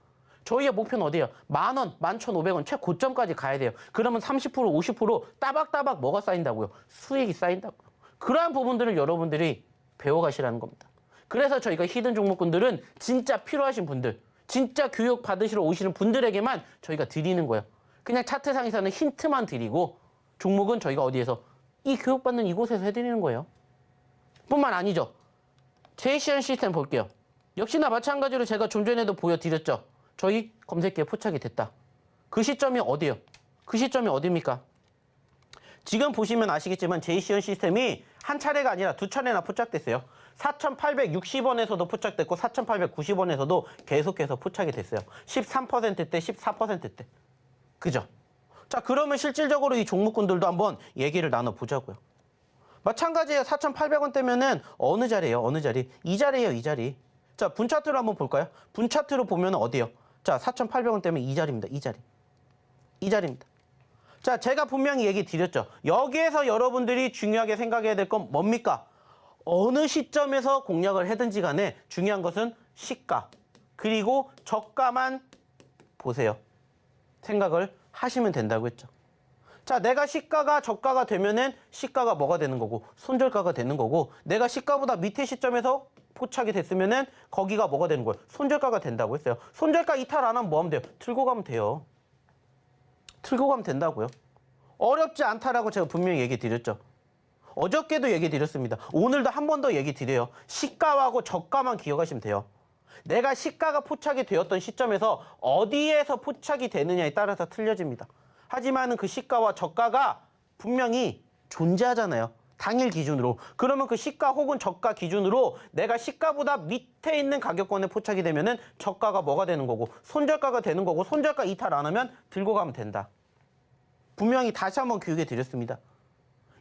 저희의 목표는 어디예요? 10,000원, 11,500원 최고점까지 가야 돼요. 그러면 30%, 50% 따박따박 뭐가 쌓인다고요? 수익이 쌓인다고요. 그러한 부분들을 여러분들이 배워가시라는 겁니다. 그래서 저희가 히든 종목군들은 진짜 필요하신 분들, 진짜 교육 받으시러 오시는 분들에게만 저희가 드리는 거예요. 그냥 차트상에서는 힌트만 드리고 종목은 저희가 어디에서 이 교육받는 이곳에서 해드리는 거예요. 뿐만 아니죠. 제이시언 시스템 볼게요. 역시나 마찬가지로 제가 좀 전에도 보여드렸죠. 저희 검색기에 포착이 됐다. 그 시점이 어디예요? 그 시점이 어디입니까? 지금 보시면 아시겠지만 제이시언 시스템이 한 차례가 아니라 두 차례나 포착됐어요. 4,860원에서도 포착됐고 4,890원에서도 계속해서 포착이 됐어요. 13%대, 14%대. 그죠? 자, 그러면 실질적으로 이 종목군들도 한번 얘기를 나눠보자고요. 마찬가지예요. 4,800원대면은 어느 자리예요? 어느 자리? 이 자리예요, 이 자리. 자, 분차트로 한번 볼까요? 분차트로 보면 어디요? 자, 4,800원대면 이 자리입니다. 이 자리. 이 자리입니다. 자, 제가 분명히 얘기 드렸죠. 여기에서 여러분들이 중요하게 생각해야 될 건 뭡니까? 어느 시점에서 공략을 하든지 간에 중요한 것은 시가, 그리고 저가만 보세요. 생각을 하시면 된다고 했죠. 자, 내가 시가가 저가가 되면은 시가가 뭐가 되는 거고, 손절가가 되는 거고, 내가 시가보다 밑에 시점에서 포착이 됐으면은 거기가 뭐가 되는 거예요? 손절가가 된다고 했어요. 손절가 이탈 안 하면 뭐 하면 돼요? 들고 가면 돼요. 들고 가면 된다고요. 어렵지 않다라고 제가 분명히 얘기 드렸죠. 어저께도 얘기 드렸습니다. 오늘도 한 번 더 얘기 드려요. 시가하고 저가만 기억하시면 돼요. 내가 시가가 포착이 되었던 시점에서 어디에서 포착이 되느냐에 따라서 틀려집니다. 하지만 그 시가와 저가가 분명히 존재하잖아요. 당일 기준으로. 그러면 그 시가 혹은 저가 기준으로 내가 시가보다 밑에 있는 가격권에 포착이 되면은 저가가 뭐가 되는 거고, 손절가가 되는 거고, 손절가 이탈 안 하면 들고 가면 된다. 분명히 다시 한번 교육해 드렸습니다.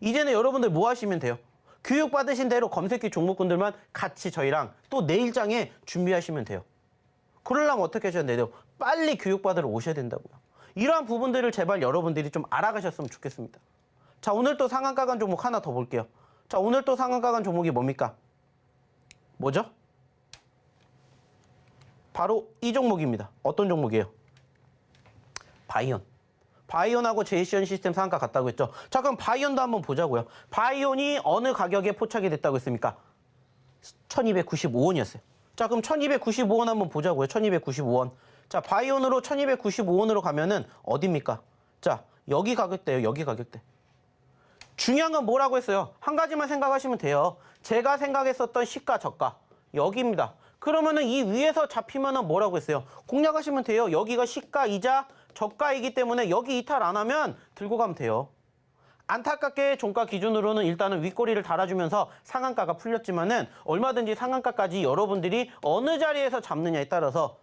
이제는 여러분들 뭐 하시면 돼요? 교육 받으신 대로 검색기 종목군들만 같이 저희랑 또 내일장에 준비하시면 돼요. 그러려면 어떻게 하셔야 돼요? 빨리 교육 받으러 오셔야 된다고요. 이러한 부분들을 제발 여러분들이 좀 알아가셨으면 좋겠습니다. 자, 오늘 또 상한가 간 종목 하나 더 볼게요. 자, 오늘 또 상한가 간 종목이 뭡니까? 뭐죠? 바로 이 종목입니다. 어떤 종목이에요? 바이온. 바이온하고 제이시언 시스템 상한가 같다고 했죠. 자, 그럼 바이온도 한번 보자고요. 바이온이 어느 가격에 포착이 됐다고 했습니까? 1295원이었어요. 자, 그럼 1295원 한번 보자고요. 1295원. 자, 바이온으로 1295원으로 가면은 어디입니까? 자, 여기 가격대예요. 여기 가격대. 중요한 건 뭐라고 했어요? 한 가지만 생각하시면 돼요. 제가 생각했었던 시가, 저가. 여기입니다. 그러면은 이 위에서 잡히면은 뭐라고 했어요? 공략하시면 돼요. 여기가 시가이자 저가이기 때문에 여기 이탈 안 하면 들고 가면 돼요. 안타깝게 종가 기준으로는 일단은 윗꼬리를 달아주면서 상한가가 풀렸지만은 얼마든지 상한가까지 여러분들이 어느 자리에서 잡느냐에 따라서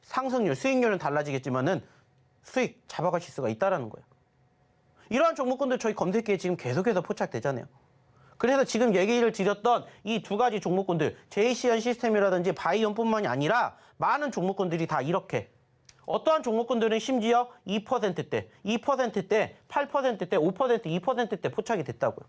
상승률, 수익률은 달라지겠지만은 수익 잡아가실 수가 있다라는 거예요. 이러한 종목군들 저희 검색기에 지금 계속해서 포착되잖아요. 그래서 지금 얘기를 드렸던 이 두 가지 종목군들, 제이시언 시스템이라든지 바이온뿐만이 아니라 많은 종목군들이 다 이렇게, 어떠한 종목군들은 심지어 2%대, 2%대, 8%대, 5%, 2%대 포착이 됐다고요.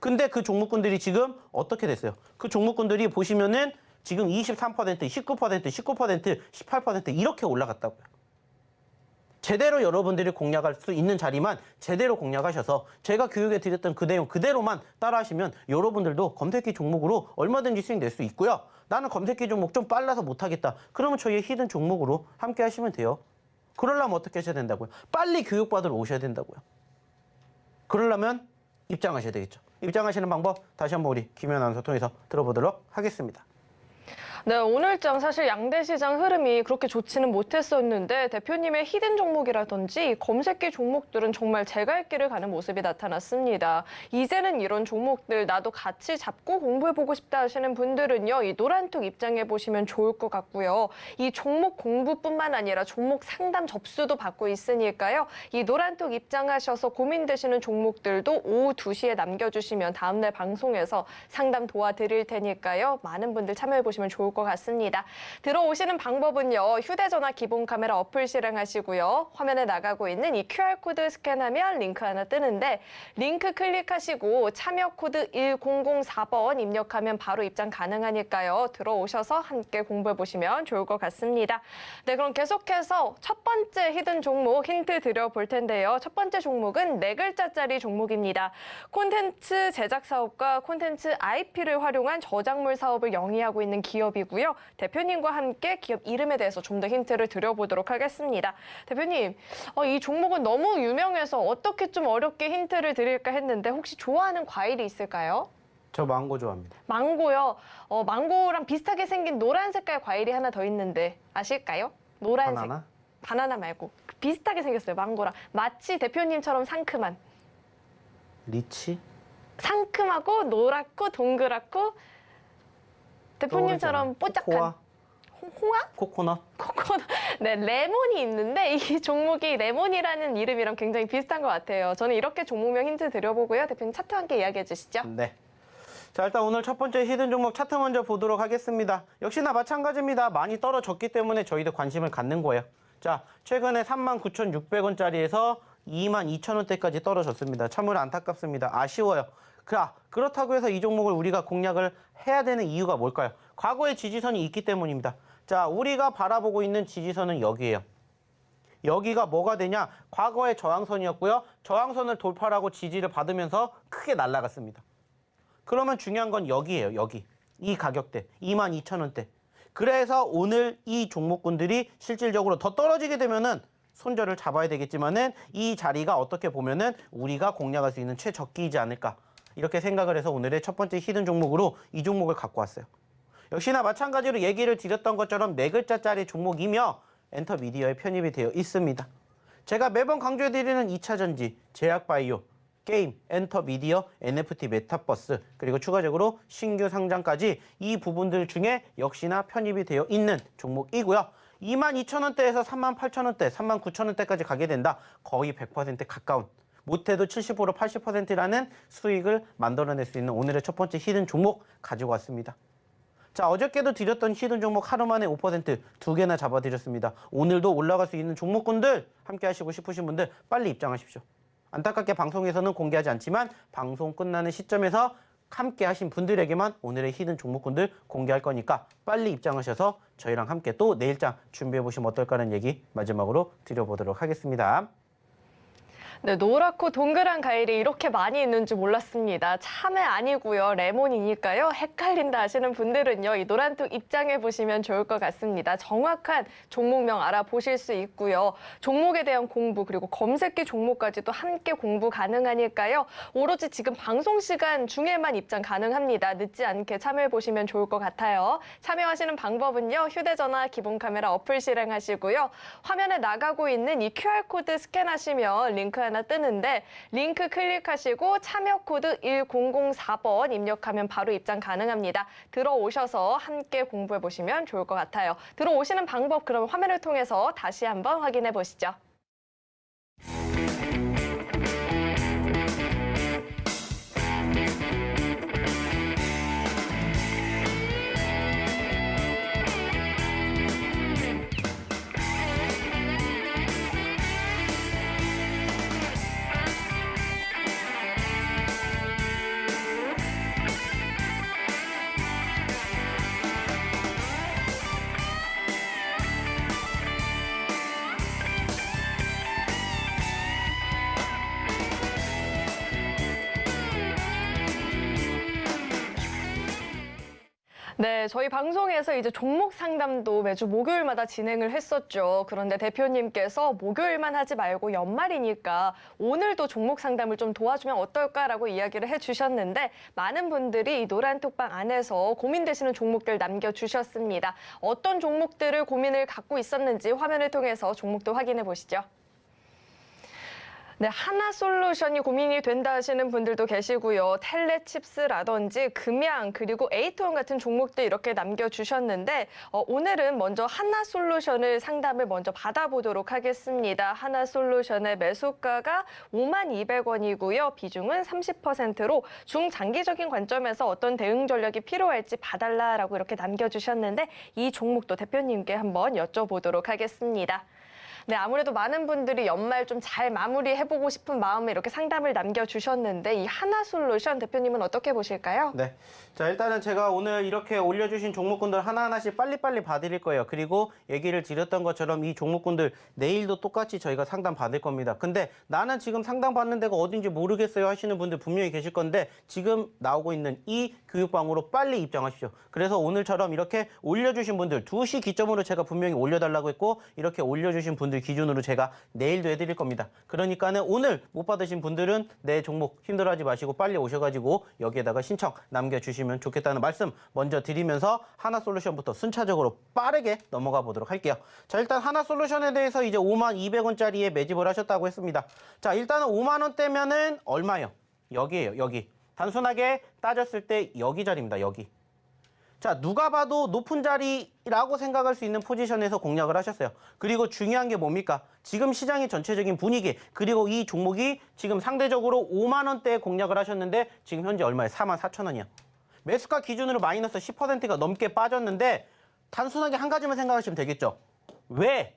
근데 그 종목군들이 지금 어떻게 됐어요? 그 종목군들이 보시면은 지금 23%, 19%, 19%, 18% 이렇게 올라갔다고요. 제대로 여러분들이 공략할 수 있는 자리만 제대로 공략하셔서 제가 교육해 드렸던 그 내용 그대로만 따라하시면 여러분들도 검색기 종목으로 얼마든지 수익 낼 수 있고요. 나는 검색기 종목 좀 빨라서 못하겠다. 그러면 저희의 히든 종목으로 함께 하시면 돼요. 그러려면 어떻게 하셔야 된다고요? 빨리 교육받으러 오셔야 된다고요. 그러려면 입장하셔야 되겠죠. 입장하시는 방법 다시 한번 우리 김현 아나운서 통해서 들어보도록 하겠습니다. 네, 오늘장 사실 양대 시장 흐름이 그렇게 좋지는 못했었는데 대표님의 히든 종목이라든지 검색기 종목들은 정말 제갈 길을 가는 모습이 나타났습니다. 이제는 이런 종목들 나도 같이 잡고 공부해보고 싶다 하시는 분들은요, 이 노란톡 입장해 보시면 좋을 것 같고요. 이 종목 공부뿐만 아니라 종목 상담 접수도 받고 있으니까요. 이 노란톡 입장하셔서 고민되시는 종목들도 오후 2시에 남겨주시면 다음날 방송에서 상담 도와드릴 테니까요. 많은 분들 참여해 보시면 좋을 것 같습니다. 것 같습니다. 들어오시는 방법은요. 휴대전화 기본 카메라 어플 실행하시고요. 화면에 나가고 있는 이 QR코드 스캔하면 링크 하나 뜨는데 링크 클릭하시고 참여 코드 1004번 입력하면 바로 입장 가능하니까요. 들어오셔서 함께 공부해 보시면 좋을 것 같습니다. 네, 그럼 계속해서 첫 번째 히든 종목 힌트 드려볼 텐데요. 첫 번째 종목은 4글자짜리 종목입니다. 콘텐츠 제작 사업과 콘텐츠 IP를 활용한 저작물 사업을 영위하고 있는 기업이고요. 대표님과 함께 기업 이름에 대해서 좀 더 힌트를 드려보도록 하겠습니다. 대표님, 이 종목은 너무 유명해서 어떻게 좀 어렵게 힌트를 드릴까 했는데 혹시 좋아하는 과일이 있을까요? 저 망고 좋아합니다. 망고요. 망고랑 비슷하게 생긴 노란 색깔 과일이 하나 더 있는데 아실까요? 노란색. 바나나? 바나나 말고 비슷하게 생겼어요. 망고랑. 마치 대표님처럼 상큼한. 리치? 상큼하고 노랗고 동그랗고 대표님처럼 뽀짝한. 코코아? 홍합? 코코넛? 코코넛. 네, 레몬이 있는데 이 종목이 레몬이라는 이름이랑 굉장히 비슷한 것 같아요. 저는 이렇게 종목명 힌트 드려보고요. 대표님 차트 함께 이야기해 주시죠. 네. 자, 일단 오늘 첫 번째 히든 종목 차트 먼저 보도록 하겠습니다. 역시나 마찬가지입니다. 많이 떨어졌기 때문에 저희도 관심을 갖는 거예요. 자, 최근에 39,600원짜리에서 22,000원대까지 떨어졌습니다. 참으로 안타깝습니다. 아쉬워요. 그렇다고 해서 이 종목을 우리가 공략을 해야 되는 이유가 뭘까요? 과거의 지지선이 있기 때문입니다. 자, 우리가 바라보고 있는 지지선은 여기예요. 여기가 뭐가 되냐? 과거의 저항선이었고요. 저항선을 돌파하고 지지를 받으면서 크게 날아갔습니다. 그러면 중요한 건 여기예요. 여기. 이 가격대. 22,000원대. 그래서 오늘 이 종목군들이 실질적으로 더 떨어지게 되면은 손절을 잡아야 되겠지만은 이 자리가 어떻게 보면은 우리가 공략할 수 있는 최적기이지 않을까. 이렇게 생각을 해서 오늘의 첫 번째 히든 종목으로 이 종목을 갖고 왔어요. 역시나 마찬가지로 얘기를 드렸던 것처럼 4글자짜리 종목이며 엔터미디어에 편입이 되어 있습니다. 제가 매번 강조해드리는 2차전지, 제약바이오, 게임, 엔터미디어, NFT 메타버스, 그리고 추가적으로 신규 상장까지 이 부분들 중에 역시나 편입이 되어 있는 종목이고요. 22,000원대에서 38,000원대, 39,000원대까지 가게 된다. 거의 100% 가까운, 못해도 70%, 80%라는 수익을 만들어낼 수 있는 오늘의 첫 번째 히든 종목 가지고 왔습니다. 자, 어저께도 드렸던 히든 종목 하루 만에 5% 2개나 잡아드렸습니다. 오늘도 올라갈 수 있는 종목군들 함께 하시고 싶으신 분들 빨리 입장하십시오. 안타깝게 방송에서는 공개하지 않지만 방송 끝나는 시점에서 함께 하신 분들에게만 오늘의 히든 종목군들 공개할 거니까 빨리 입장하셔서 저희랑 함께 또 내일장 준비해보시면 어떨까라는 얘기 마지막으로 드려보도록 하겠습니다. 네, 노랗고 동그란 과일이 이렇게 많이 있는 줄 몰랐습니다. 참외 아니고요. 레몬이니까요. 헷갈린다 하시는 분들은요. 이 노란톡 입장해 보시면 좋을 것 같습니다. 정확한 종목명 알아보실 수 있고요. 종목에 대한 공부 그리고 검색기 종목까지도 함께 공부 가능하니까요. 오로지 지금 방송 시간 중에만 입장 가능합니다. 늦지 않게 참여해 보시면 좋을 것 같아요. 참여하시는 방법은요. 휴대전화 기본 카메라 어플 실행하시고요. 화면에 나가고 있는 이 QR코드 스캔하시면 링크 하나 뜨는데 링크 클릭하시고 참여 코드 1004번 입력하면 바로 입장 가능합니다. 들어오셔서 함께 공부해 보시면 좋을 것 같아요. 들어오시는 방법 그럼 화면을 통해서 다시 한번 확인해 보시죠. 네, 저희 방송에서 이제 종목 상담도 매주 목요일마다 진행을 했었죠. 그런데 대표님께서 목요일만 하지 말고 연말이니까 오늘도 종목 상담을 좀 도와주면 어떨까라고 이야기를 해주셨는데 많은 분들이 이 노란톡방 안에서 고민되시는 종목들 남겨주셨습니다. 어떤 종목들을 고민을 갖고 있었는지 화면을 통해서 종목도 확인해 보시죠. 네, 하나솔루션이 고민이 된다 하시는 분들도 계시고요. 텔레칩스라든지 금양 그리고 에이트원 같은 종목들 이렇게 남겨주셨는데 오늘은 먼저 하나솔루션을 상담을 먼저 받아보도록 하겠습니다. 하나솔루션의 매수가가 52,200원이고요. 비중은 30%로 중장기적인 관점에서 어떤 대응 전략이 필요할지 봐달라라고 이렇게 남겨주셨는데 이 종목도 대표님께 한번 여쭤보도록 하겠습니다. 네, 아무래도 많은 분들이 연말 좀 잘 마무리해보고 싶은 마음에 이렇게 상담을 남겨주셨는데 이 하나솔루션 대표님은 어떻게 보실까요? 네. 자, 일단은 제가 오늘 이렇게 올려주신 종목군들 하나하나씩 빨리빨리 봐드릴 거예요. 그리고 얘기를 드렸던 것처럼 이 종목군들 내일도 똑같이 저희가 상담 받을 겁니다. 근데 나는 지금 상담 받는 데가 어딘지 모르겠어요 하시는 분들 분명히 계실 건데 지금 나오고 있는 이 교육방으로 빨리 입장하십시오. 그래서 오늘처럼 이렇게 올려주신 분들 2시 기점으로 제가 분명히 올려달라고 했고 이렇게 올려주신 분들 기준으로 제가 내일도 해드릴 겁니다. 그러니까는 오늘 못 받으신 분들은 내 종목 힘들어하지 마시고 빨리 오셔가지고 여기에다가 신청 남겨주시면 좋겠다는 말씀 먼저 드리면서 하나솔루션부터 순차적으로 빠르게 넘어가 보도록 할게요. 자, 일단 하나솔루션에 대해서 이제 52,200원짜리에 매집을 하셨다고 했습니다. 자, 일단은 5만 원대면은 얼마예요? 여기예요, 여기. 단순하게 따졌을 때 여기 자리입니다, 여기. 자, 누가 봐도 높은 자리라고 생각할 수 있는 포지션에서 공략을 하셨어요. 그리고 중요한 게 뭡니까? 지금 시장의 전체적인 분위기, 그리고 이 종목이 지금 상대적으로 5만 원대에 공략을 하셨는데 지금 현재 얼마에? 44,000원이야. 매수가 기준으로 마이너스 10%가 넘게 빠졌는데 단순하게 한 가지만 생각하시면 되겠죠. 왜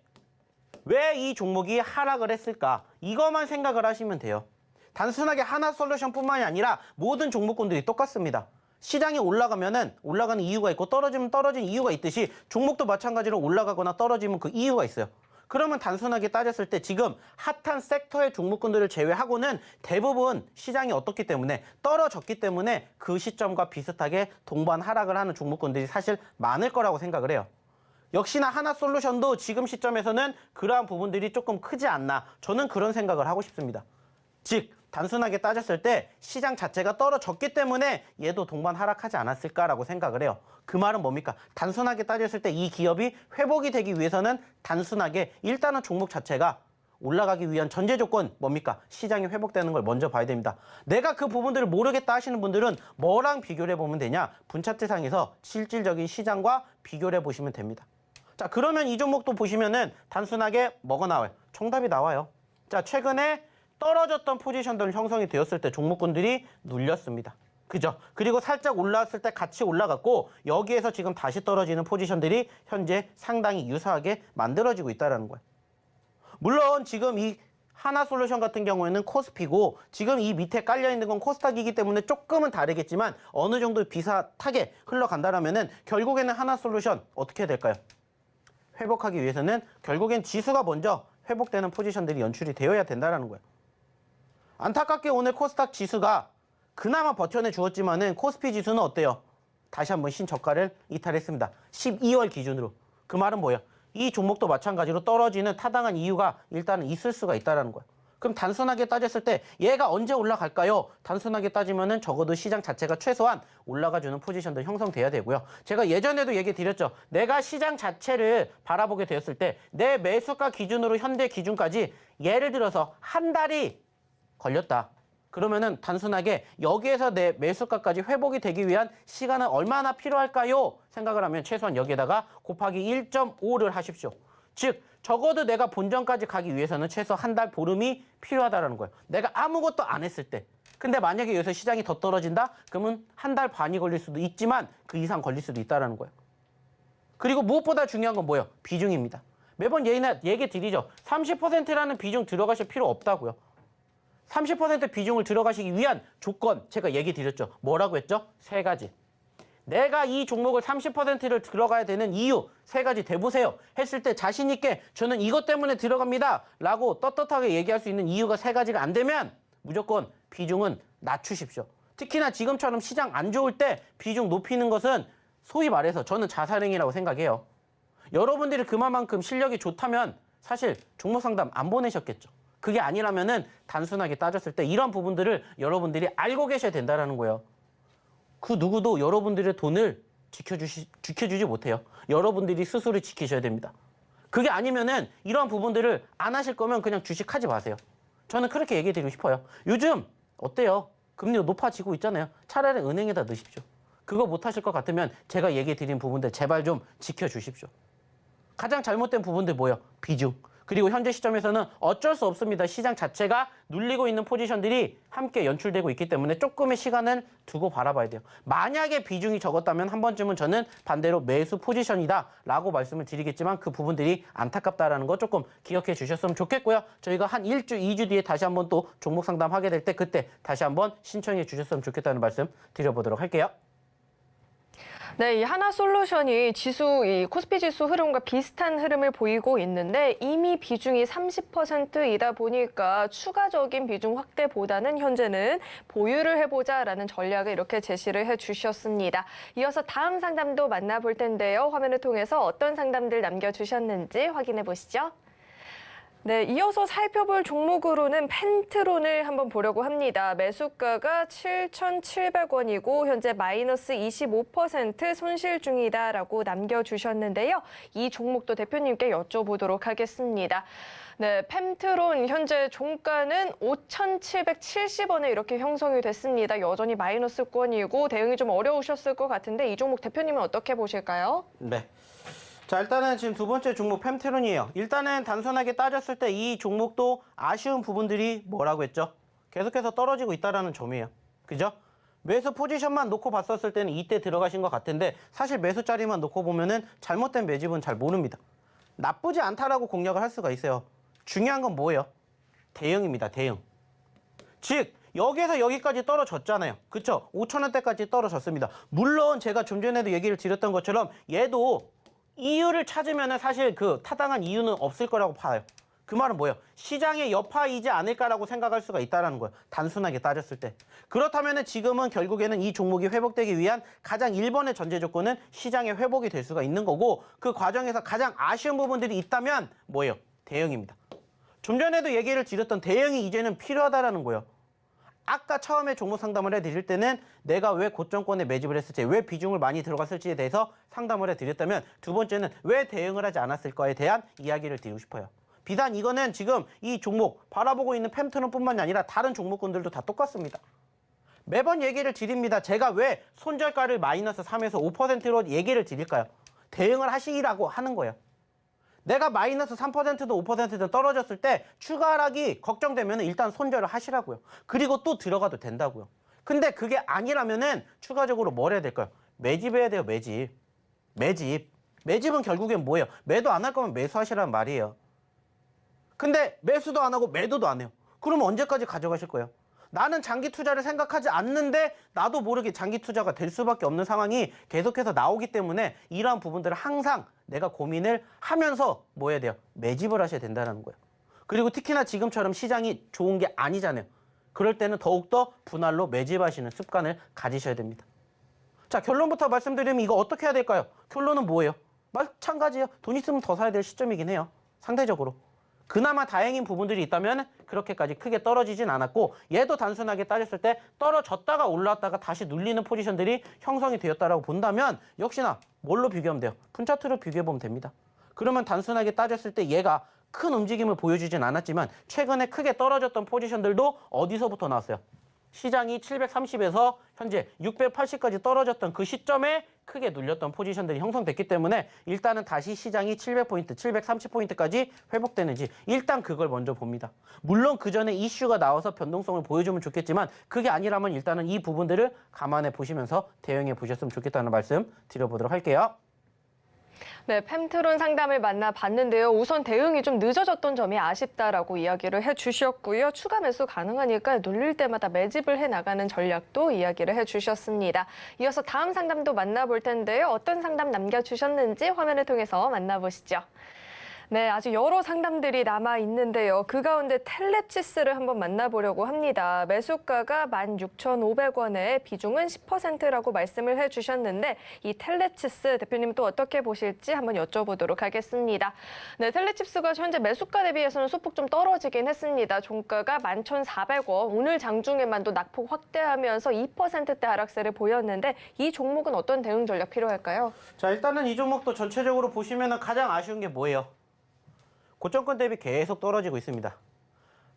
이 종목이 하락을 했을까? 이것만 생각을 하시면 돼요. 단순하게 하나솔루션뿐만이 아니라 모든 종목군들이 똑같습니다. 시장이 올라가면은 올라가는 이유가 있고 떨어지면 떨어진 이유가 있듯이 종목도 마찬가지로 올라가거나 떨어지면 그 이유가 있어요. 그러면 단순하게 따졌을 때 지금 핫한 섹터의 종목군들을 제외하고는 대부분 시장이 어떻기 때문에 떨어졌기 때문에 그 시점과 비슷하게 동반 하락을 하는 종목군들이 사실 많을 거라고 생각을 해요. 역시나 하나솔루션도 지금 시점에서는 그러한 부분들이 조금 크지 않나 저는 그런 생각을 하고 싶습니다. 즉 단순하게 따졌을 때 시장 자체가 떨어졌기 때문에 얘도 동반 하락하지 않았을까라고 생각을 해요. 그 말은 뭡니까? 단순하게 따졌을 때 이 기업이 회복이 되기 위해서는 단순하게 일단은 종목 자체가 올라가기 위한 전제 조건 뭡니까? 시장이 회복되는 걸 먼저 봐야 됩니다. 내가 그 부분들을 모르겠다 하시는 분들은 뭐랑 비교를 해보면 되냐? 분차트상에서 실질적인 시장과 비교를 해보시면 됩니다. 자, 그러면 이 종목도 보시면은 단순하게 뭐가 나와요? 정답이 나와요. 자, 최근에 떨어졌던 포지션들 형성이 되었을 때 종목군들이 눌렸습니다. 그죠? 그리고 살짝 올라왔을 때 같이 올라갔고 여기에서 지금 다시 떨어지는 포지션들이 현재 상당히 유사하게 만들어지고 있다는 거예요. 물론 지금 이 하나솔루션 같은 경우에는 코스피고 지금 이 밑에 깔려있는 건 코스닥이기 때문에 조금은 다르겠지만 어느 정도 비슷하게 흘러간다라면은 결국에는 하나솔루션 어떻게 해야 될까요? 회복하기 위해서는 결국엔 지수가 먼저 회복되는 포지션들이 연출이 되어야 된다는 거예요. 안타깝게 오늘 코스닥 지수가 그나마 버텨내 주었지만은 코스피 지수는 어때요? 다시 한번 신저가를 이탈했습니다. 12월 기준으로. 그 말은 뭐예요? 이 종목도 마찬가지로 떨어지는 타당한 이유가 일단은 있을 수가 있다는 거예요. 그럼 단순하게 따졌을 때 얘가 언제 올라갈까요? 단순하게 따지면은 적어도 시장 자체가 최소한 올라가주는 포지션도 형성돼야 되고요. 제가 예전에도 얘기 드렸죠. 내가 시장 자체를 바라보게 되었을 때 내 매수가 기준으로 현재 기준까지 예를 들어서 한 달이 걸렸다. 그러면은 단순하게 여기에서 내 매수가까지 회복이 되기 위한 시간은 얼마나 필요할까요? 생각을 하면 최소한 여기에다가 곱하기 1.5를 하십시오. 즉 적어도 내가 본전까지 가기 위해서는 최소 한 달 보름이 필요하다는 거예요. 내가 아무것도 안 했을 때. 근데 만약에 여기서 시장이 더 떨어진다? 그러면 한 달 반이 걸릴 수도 있지만 그 이상 걸릴 수도 있다는 거예요. 그리고 무엇보다 중요한 건 뭐예요? 비중입니다. 매번 얘기 드리죠. 30%라는 비중 들어가실 필요 없다고요. 30% 비중을 들어가시기 위한 조건 제가 얘기 드렸죠. 뭐라고 했죠? 3가지. 내가 이 종목을 30%를 들어가야 되는 이유 3가지 대보세요. 했을 때 자신 있게 저는 이것 때문에 들어갑니다. 라고 떳떳하게 얘기할 수 있는 이유가 3가지가 안 되면 무조건 비중은 낮추십시오. 특히나 지금처럼 시장 안 좋을 때 비중 높이는 것은 소위 말해서 저는 자살행위라고 생각해요. 여러분들이 그만큼 실력이 좋다면 사실 종목 상담 안 보내셨겠죠. 그게 아니라면은 단순하게 따졌을 때 이런 부분들을 여러분들이 알고 계셔야 된다는 거예요. 그 누구도 여러분들의 돈을 지켜주지 못해요. 여러분들이 스스로 지키셔야 됩니다. 그게 아니면은 이런 부분들을 안 하실 거면 그냥 주식하지 마세요. 저는 그렇게 얘기해 드리고 싶어요. 요즘 어때요? 금리가 높아지고 있잖아요. 차라리 은행에다 넣으십시오. 그거 못하실 것 같으면 제가 얘기해 드린 부분들 제발 좀 지켜주십시오. 가장 잘못된 부분들 뭐예요? 비중. 그리고 현재 시점에서는 어쩔 수 없습니다. 시장 자체가 눌리고 있는 포지션들이 함께 연출되고 있기 때문에 조금의 시간을 두고 바라봐야 돼요. 만약에 비중이 적었다면 한 번쯤은 저는 반대로 매수 포지션이다 라고 말씀을 드리겠지만 그 부분들이 안타깝다라는 거 조금 기억해 주셨으면 좋겠고요. 저희가 한 1주, 2주 뒤에 다시 한번 또 종목 상담하게 될 때 그때 다시 한번 신청해 주셨으면 좋겠다는 말씀 드려보도록 할게요. 네, 이 하나솔루션이 이 코스피 지수 흐름과 비슷한 흐름을 보이고 있는데 이미 비중이 30%이다 보니까 추가적인 비중 확대보다는 현재는 보유를 해보자라는 전략을 이렇게 제시를 해주셨습니다. 이어서 다음 상담도 만나볼 텐데요. 화면을 통해서 어떤 상담들 남겨주셨는지 확인해 보시죠. 네, 이어서 살펴볼 종목으로는 펜트론을 한번 보려고 합니다. 매수가가 7,700원이고 현재 마이너스 25% 손실 중이다라고 남겨주셨는데요. 이 종목도 대표님께 여쭤보도록 하겠습니다. 네, 펜트론 현재 종가는 5,770원에 이렇게 형성이 됐습니다. 여전히 마이너스권이고 대응이 좀 어려우셨을 것 같은데 이 종목 대표님은 어떻게 보실까요? 네. 자, 일단은 지금 두 번째 종목 펜트론이에요. 일단은 단순하게 따졌을 때 이 종목도 아쉬운 부분들이 뭐라고 했죠? 계속해서 떨어지고 있다는 점이에요. 그죠? 매수 포지션만 놓고 봤었을 때는 이때 들어가신 것 같은데 사실 매수 자리만 놓고 보면은 잘못된 매집은 잘 모릅니다. 나쁘지 않다라고 공략을 할 수가 있어요. 중요한 건 뭐예요? 대응입니다. 대응. 즉 여기에서 여기까지 떨어졌잖아요. 그쵸? 5,000원대까지 떨어졌습니다. 물론 제가 좀 전에도 얘기를 드렸던 것처럼 얘도 이유를 찾으면 사실 그 타당한 이유는 없을 거라고 봐요. 그 말은 뭐예요? 시장의 여파이지 않을까라고 생각할 수가 있다는 거예요. 단순하게 따졌을 때. 그렇다면 지금은 결국에는 이 종목이 회복되기 위한 가장 1번의 전제 조건은 시장의 회복이 될 수가 있는 거고 그 과정에서 가장 아쉬운 부분들이 있다면 뭐예요? 대응입니다. 좀 전에도 얘기를 드렸던 대응이 이제는 필요하다라는 거예요. 아까 처음에 종목 상담을 해드릴 때는 내가 왜 고점권에 매집을 했을지, 왜 비중을 많이 들어갔을지에 대해서 상담을 해드렸다면 두 번째는 왜 대응을 하지 않았을까에 대한 이야기를 드리고 싶어요. 비단 이거는 지금 이 종목 바라보고 있는 펜트론뿐만이 아니라 다른 종목군들도 다 똑같습니다. 매번 얘기를 드립니다. 제가 왜 손절가를 마이너스 3에서 5%로 얘기를 드릴까요? 대응을 하시라고 하는 거예요. 내가 마이너스 3%든 5%든 떨어졌을 때 추가 하락이 걱정되면 일단 손절을 하시라고요. 그리고 또 들어가도 된다고요. 근데 그게 아니라면은 추가적으로 뭘 해야 될까요? 매집해야 돼요. 매집은 결국엔 뭐예요? 매도 안 할 거면 매수하시라는 말이에요. 근데 매수도 안 하고 매도도 안 해요. 그러면 언제까지 가져가실 거예요? 나는 장기 투자를 생각하지 않는데 나도 모르게 장기 투자가 될 수밖에 없는 상황이 계속해서 나오기 때문에 이러한 부분들을 항상 내가 고민을 하면서 뭐 해야 돼요? 매집을 하셔야 된다는 거예요. 그리고 특히나 지금처럼 시장이 좋은 게 아니잖아요. 그럴 때는 더욱더 분할로 매집하시는 습관을 가지셔야 됩니다. 자, 결론부터 말씀드리면 이거 어떻게 해야 될까요? 결론은 뭐예요? 마찬가지예요. 돈 있으면 더 사야 될 시점이긴 해요. 상대적으로. 그나마 다행인 부분들이 있다면 그렇게까지 크게 떨어지진 않았고 얘도 단순하게 따졌을 때 떨어졌다가 올라왔다가 다시 눌리는 포지션들이 형성이 되었다라고 본다면 역시나 뭘로 비교하면 돼요? 푼차트로 비교해보면 됩니다. 그러면 단순하게 따졌을 때 얘가 큰 움직임을 보여주진 않았지만 최근에 크게 떨어졌던 포지션들도 어디서부터 나왔어요? 시장이 730에서 현재 680까지 떨어졌던 그 시점에 크게 눌렸던 포지션들이 형성됐기 때문에 일단은 다시 시장이 700포인트, 730포인트까지 회복되는지 일단 그걸 먼저 봅니다. 물론 그 전에 이슈가 나와서 변동성을 보여주면 좋겠지만 그게 아니라면 일단은 이 부분들을 감안해 보시면서 대응해 보셨으면 좋겠다는 말씀 드려보도록 할게요. 네, 펜트론 상담을 만나봤는데요. 우선 대응이 좀 늦어졌던 점이 아쉽다라고 이야기를 해주셨고요. 추가 매수 가능하니까 눌릴 때마다 매집을 해나가는 전략도 이야기를 해주셨습니다. 이어서 다음 상담도 만나볼 텐데요. 어떤 상담 남겨주셨는지 화면을 통해서 만나보시죠. 네, 아주 여러 상담들이 남아 있는데요. 그 가운데 텔레치스를 한번 만나보려고 합니다. 매수가가 16,500원에 비중은 10%라고 말씀을 해주셨는데 이 텔레치스 대표님 또 어떻게 보실지 한번 여쭤보도록 하겠습니다. 네, 텔레칩스가 현재 매수가 대비해서는 소폭 좀 떨어지긴 했습니다. 종가가 11,400원. 오늘 장중에만도 낙폭 확대하면서 2%대 하락세를 보였는데 이 종목은 어떤 대응 전략 필요할까요? 자, 일단은 이 종목도 전체적으로 보시면 가장 아쉬운 게 뭐예요? 고점권 대비 계속 떨어지고 있습니다.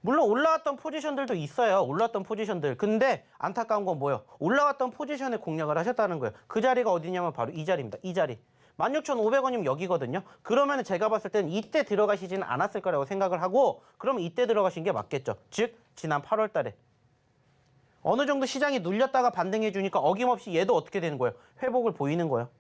물론 올라왔던 포지션들도 있어요. 올라왔던 포지션들. 근데 안타까운 건 뭐예요? 올라왔던 포지션에 공략을 하셨다는 거예요. 그 자리가 어디냐면 바로 이 자리입니다. 이 자리. 16,500원이면 여기거든요. 그러면 제가 봤을 때는 이때 들어가시지는 않았을 거라고 생각을 하고 그러면 이때 들어가신 게 맞겠죠. 즉 지난 8월 달에. 어느 정도 시장이 눌렸다가 반등해 주니까 어김없이 얘도 어떻게 되는 거예요? 회복을 보이는 거예요.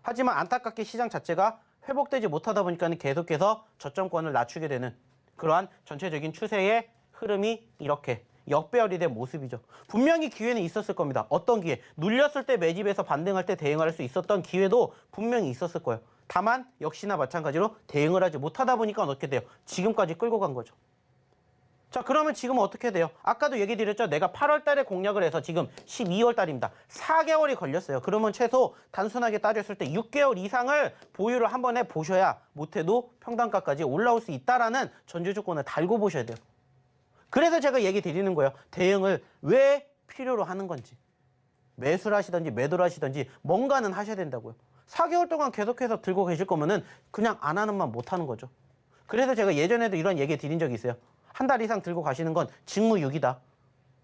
하지만 안타깝게 시장 자체가 회복되지 못하다 보니까 계속해서 저점권을 낮추게 되는 그러한 전체적인 추세의 흐름이 이렇게 역배열이 된 모습이죠. 분명히 기회는 있었을 겁니다. 어떤 기회? 눌렸을 때 매집해서 반등할 때 대응할 수 있었던 기회도 분명히 있었을 거예요. 다만 역시나 마찬가지로 대응을 하지 못하다 보니까 어떻게 돼요? 지금까지 끌고 간 거죠. 자, 그러면 지금은 어떻게 돼요? 아까도 얘기 드렸죠. 내가 8월 달에 공략을 해서 지금 12월 달입니다. 4개월이 걸렸어요. 그러면 최소 단순하게 따졌을 때 6개월 이상을 보유를 한 번에 보셔야 못해도 평단가까지 올라올 수 있다라는 전제 조건을 달고 보셔야 돼요. 그래서 제가 얘기 드리는 거예요. 대응을 왜 필요로 하는 건지. 매수를 하시든지 매도를 하시든지 뭔가는 하셔야 된다고요. 4개월 동안 계속해서 들고 계실 거면은 그냥 안 하는 만 못 하는 거죠. 그래서 제가 예전에도 이런 얘기 드린 적이 있어요. 한 달 이상 들고 가시는 건 직무유기다.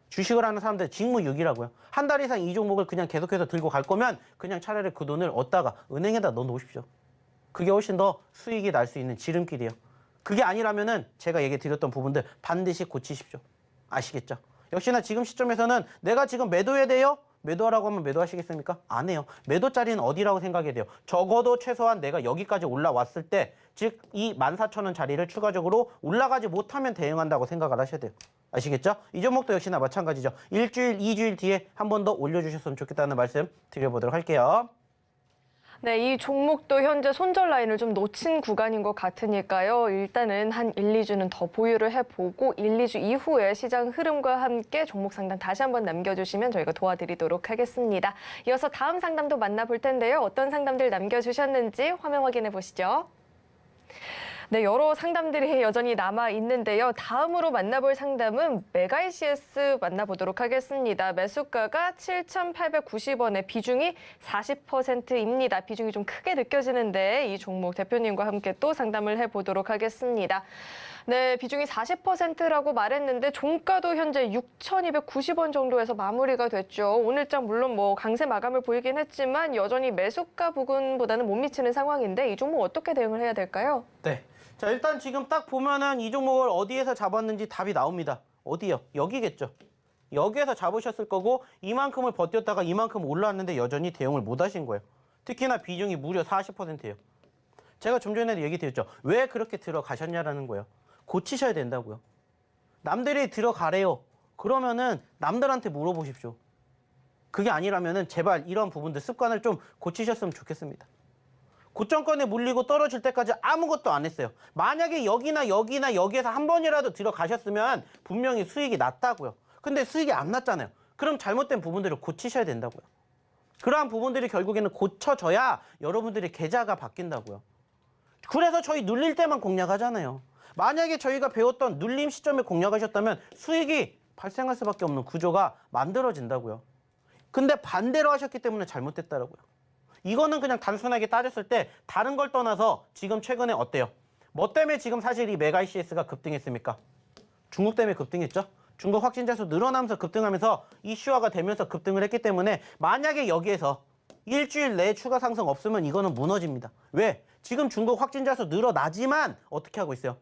주식을 하는 사람들 직무유기라고요. 한 달 이상 이 종목을 그냥 계속해서 들고 갈 거면 그냥 차라리 그 돈을 얻다가 은행에다 넣어놓으십시오. 그게 훨씬 더 수익이 날 수 있는 지름길이에요. 그게 아니라면은 제가 얘기 드렸던 부분들 반드시 고치십시오. 아시겠죠? 역시나 지금 시점에서는 내가 지금 매도해야 돼요? 매도하라고 하면 매도하시겠습니까? 안 해요. 매도 자리는 어디라고 생각해야 돼요? 적어도 최소한 내가 여기까지 올라왔을 때, 즉 이 14,000원 자리를 추가적으로 올라가지 못하면 대응한다고 생각을 하셔야 돼요. 아시겠죠? 이 종목도 역시나 마찬가지죠. 일주일, 2주일 뒤에 한 번 더 올려주셨으면 좋겠다는 말씀 드려보도록 할게요. 네, 이 종목도 현재 손절 라인을 좀 놓친 구간인 것 같으니까요. 일단은 한 1, 2주는 더 보유를 해보고 1, 2주 이후에 시장 흐름과 함께 종목 상담 다시 한번 남겨주시면 저희가 도와드리도록 하겠습니다. 이어서 다음 상담도 만나볼 텐데요. 어떤 상담들 남겨주셨는지 화면 확인해 보시죠. 네, 여러 상담들이 여전히 남아 있는데요. 다음으로 만나볼 상담은 메가이시스 만나보도록 하겠습니다. 매수가가 7,890원에 비중이 40%입니다. 비중이 좀 크게 느껴지는데 이 종목 대표님과 함께 또 상담을 해보도록 하겠습니다. 네, 비중이 40%라고 말했는데 종가도 현재 6,290원 정도에서 마무리가 됐죠. 오늘장 물론 뭐 강세 마감을 보이긴 했지만 여전히 매수가 부근보다는 못 미치는 상황인데 이 종목 어떻게 대응을 해야 될까요? 네. 자, 일단 지금 딱 보면은 이 종목을 어디에서 잡았는지 답이 나옵니다. 어디요? 여기겠죠. 여기에서 잡으셨을 거고 이만큼을 버텼다가 이만큼 올라왔는데 여전히 대응을 못 하신 거예요. 특히나 비중이 무려 40%예요. 제가 좀 전에도 얘기 드렸죠. 왜 그렇게 들어가셨냐라는 거예요. 고치셔야 된다고요. 남들이 들어가래요. 그러면은 남들한테 물어보십시오. 그게 아니라면은 제발 이런 부분들 습관을 좀 고치셨으면 좋겠습니다. 고점권에 물리고 떨어질 때까지 아무것도 안 했어요. 만약에 여기나 여기에서 한 번이라도 들어가셨으면 분명히 수익이 났다고요. 근데 수익이 안 났잖아요. 그럼 잘못된 부분들을 고치셔야 된다고요. 그러한 부분들이 결국에는 고쳐져야 여러분들의 계좌가 바뀐다고요. 그래서 저희 눌릴 때만 공략하잖아요. 만약에 저희가 배웠던 눌림 시점에 공략하셨다면 수익이 발생할 수밖에 없는 구조가 만들어진다고요. 근데 반대로 하셨기 때문에 잘못됐다라고요. 이거는 그냥 단순하게 따졌을 때 다른 걸 떠나서 지금 최근에 어때요? 뭐 때문에 지금 사실 이 메가이시스가 급등했습니까? 중국 때문에 급등했죠? 중국 확진자 수 늘어나면서 급등하면서 이슈화가 되면서 급등을 했기 때문에 만약에 여기에서 일주일 내에 추가 상승 없으면 이거는 무너집니다. 왜? 지금 중국 확진자 수 늘어나지만 어떻게 하고 있어요?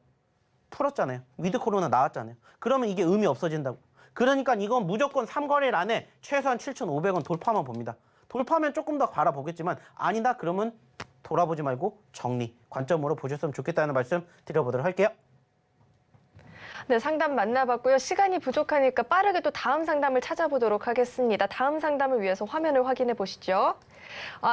풀었잖아요. 위드 코로나 나왔잖아요. 그러면 이게 의미 없어진다고. 그러니까 이건 무조건 3거래일 안에 최소한 7,500원 돌파만 봅니다. 돌파면 조금 더 바라보겠지만 아니다 그러면 돌아보지 말고 정리, 관점으로 보셨으면 좋겠다는 말씀 드려보도록 할게요. 네, 상담 만나봤고요. 시간이 부족하니까 빠르게 또 다음 상담을 찾아보도록 하겠습니다. 다음 상담을 위해서 화면을 확인해 보시죠.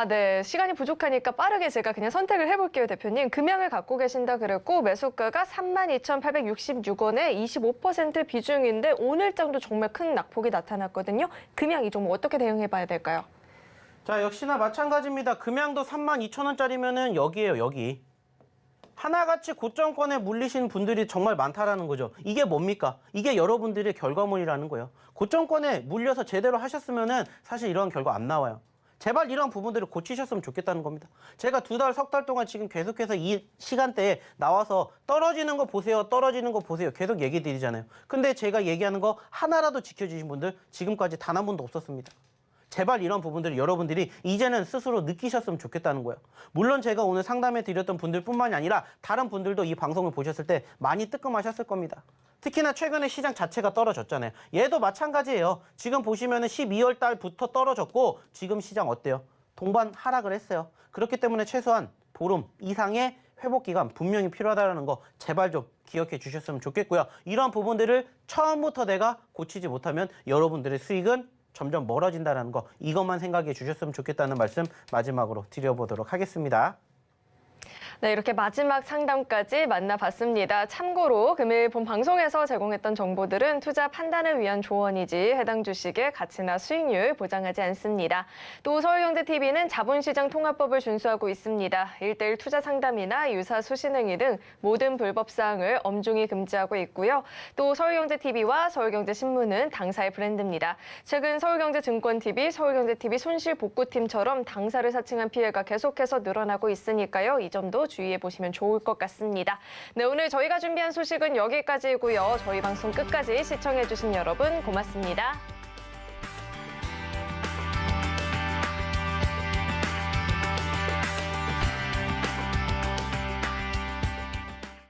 네. 시간이 부족하니까 빠르게 제가 그냥 선택을 해볼게요, 대표님. 금양을 갖고 계신다 그랬고 매수가가 32,866원에 25% 비중인데 오늘장도 정말 큰 낙폭이 나타났거든요. 금양 이 종목 어떻게 대응해봐야 될까요? 자, 역시나 마찬가지입니다. 금양도 32,000원짜리면은 여기에요, 여기. 하나같이 고점권에 물리신 분들이 정말 많다라는 거죠. 이게 뭡니까? 이게 여러분들의 결과물이라는 거예요. 고점권에 물려서 제대로 하셨으면은 사실 이런 결과 안 나와요. 제발 이런 부분들을 고치셨으면 좋겠다는 겁니다. 제가 2달, 석 달 동안 지금 계속해서 이 시간대에 나와서 떨어지는 거 보세요, 떨어지는 거 보세요. 계속 얘기 드리잖아요. 근데 제가 얘기하는 거 하나라도 지켜주신 분들 지금까지 단 한 분도 없었습니다. 제발 이런 부분들을 여러분들이 이제는 스스로 느끼셨으면 좋겠다는 거예요. 물론 제가 오늘 상담해 드렸던 분들뿐만이 아니라 다른 분들도 이 방송을 보셨을 때 많이 뜨끔하셨을 겁니다. 특히나 최근에 시장 자체가 떨어졌잖아요. 얘도 마찬가지예요. 지금 보시면은 12월 달부터 떨어졌고 지금 시장 어때요? 동반 하락을 했어요. 그렇기 때문에 최소한 보름 이상의 회복 기간 분명히 필요하다는 거 제발 좀 기억해 주셨으면 좋겠고요. 이런 부분들을 처음부터 내가 고치지 못하면 여러분들의 수익은 점점 멀어진다는 거, 이것만 생각해 주셨으면 좋겠다는 말씀 마지막으로 드려보도록 하겠습니다. 네, 이렇게 마지막 상담까지 만나봤습니다. 참고로 금일 본 방송에서 제공했던 정보들은 투자 판단을 위한 조언이지 해당 주식의 가치나 수익률 보장하지 않습니다. 또 서울경제TV는 자본시장 통합법을 준수하고 있습니다. 1:1 투자 상담이나 유사 수신행위 등 모든 불법 사항을 엄중히 금지하고 있고요. 또 서울경제TV와 서울경제신문은 당사의 브랜드입니다. 최근 서울경제증권TV, 서울경제TV 손실복구팀처럼 당사를 사칭한 피해가 계속해서 늘어나고 있으니까요. 이 점도 주의해 보시면 좋을 것 같습니다. 네, 오늘 저희가 준비한 소식은 여기까지이고요. 저희 방송 끝까지 시청해 주신 여러분 고맙습니다.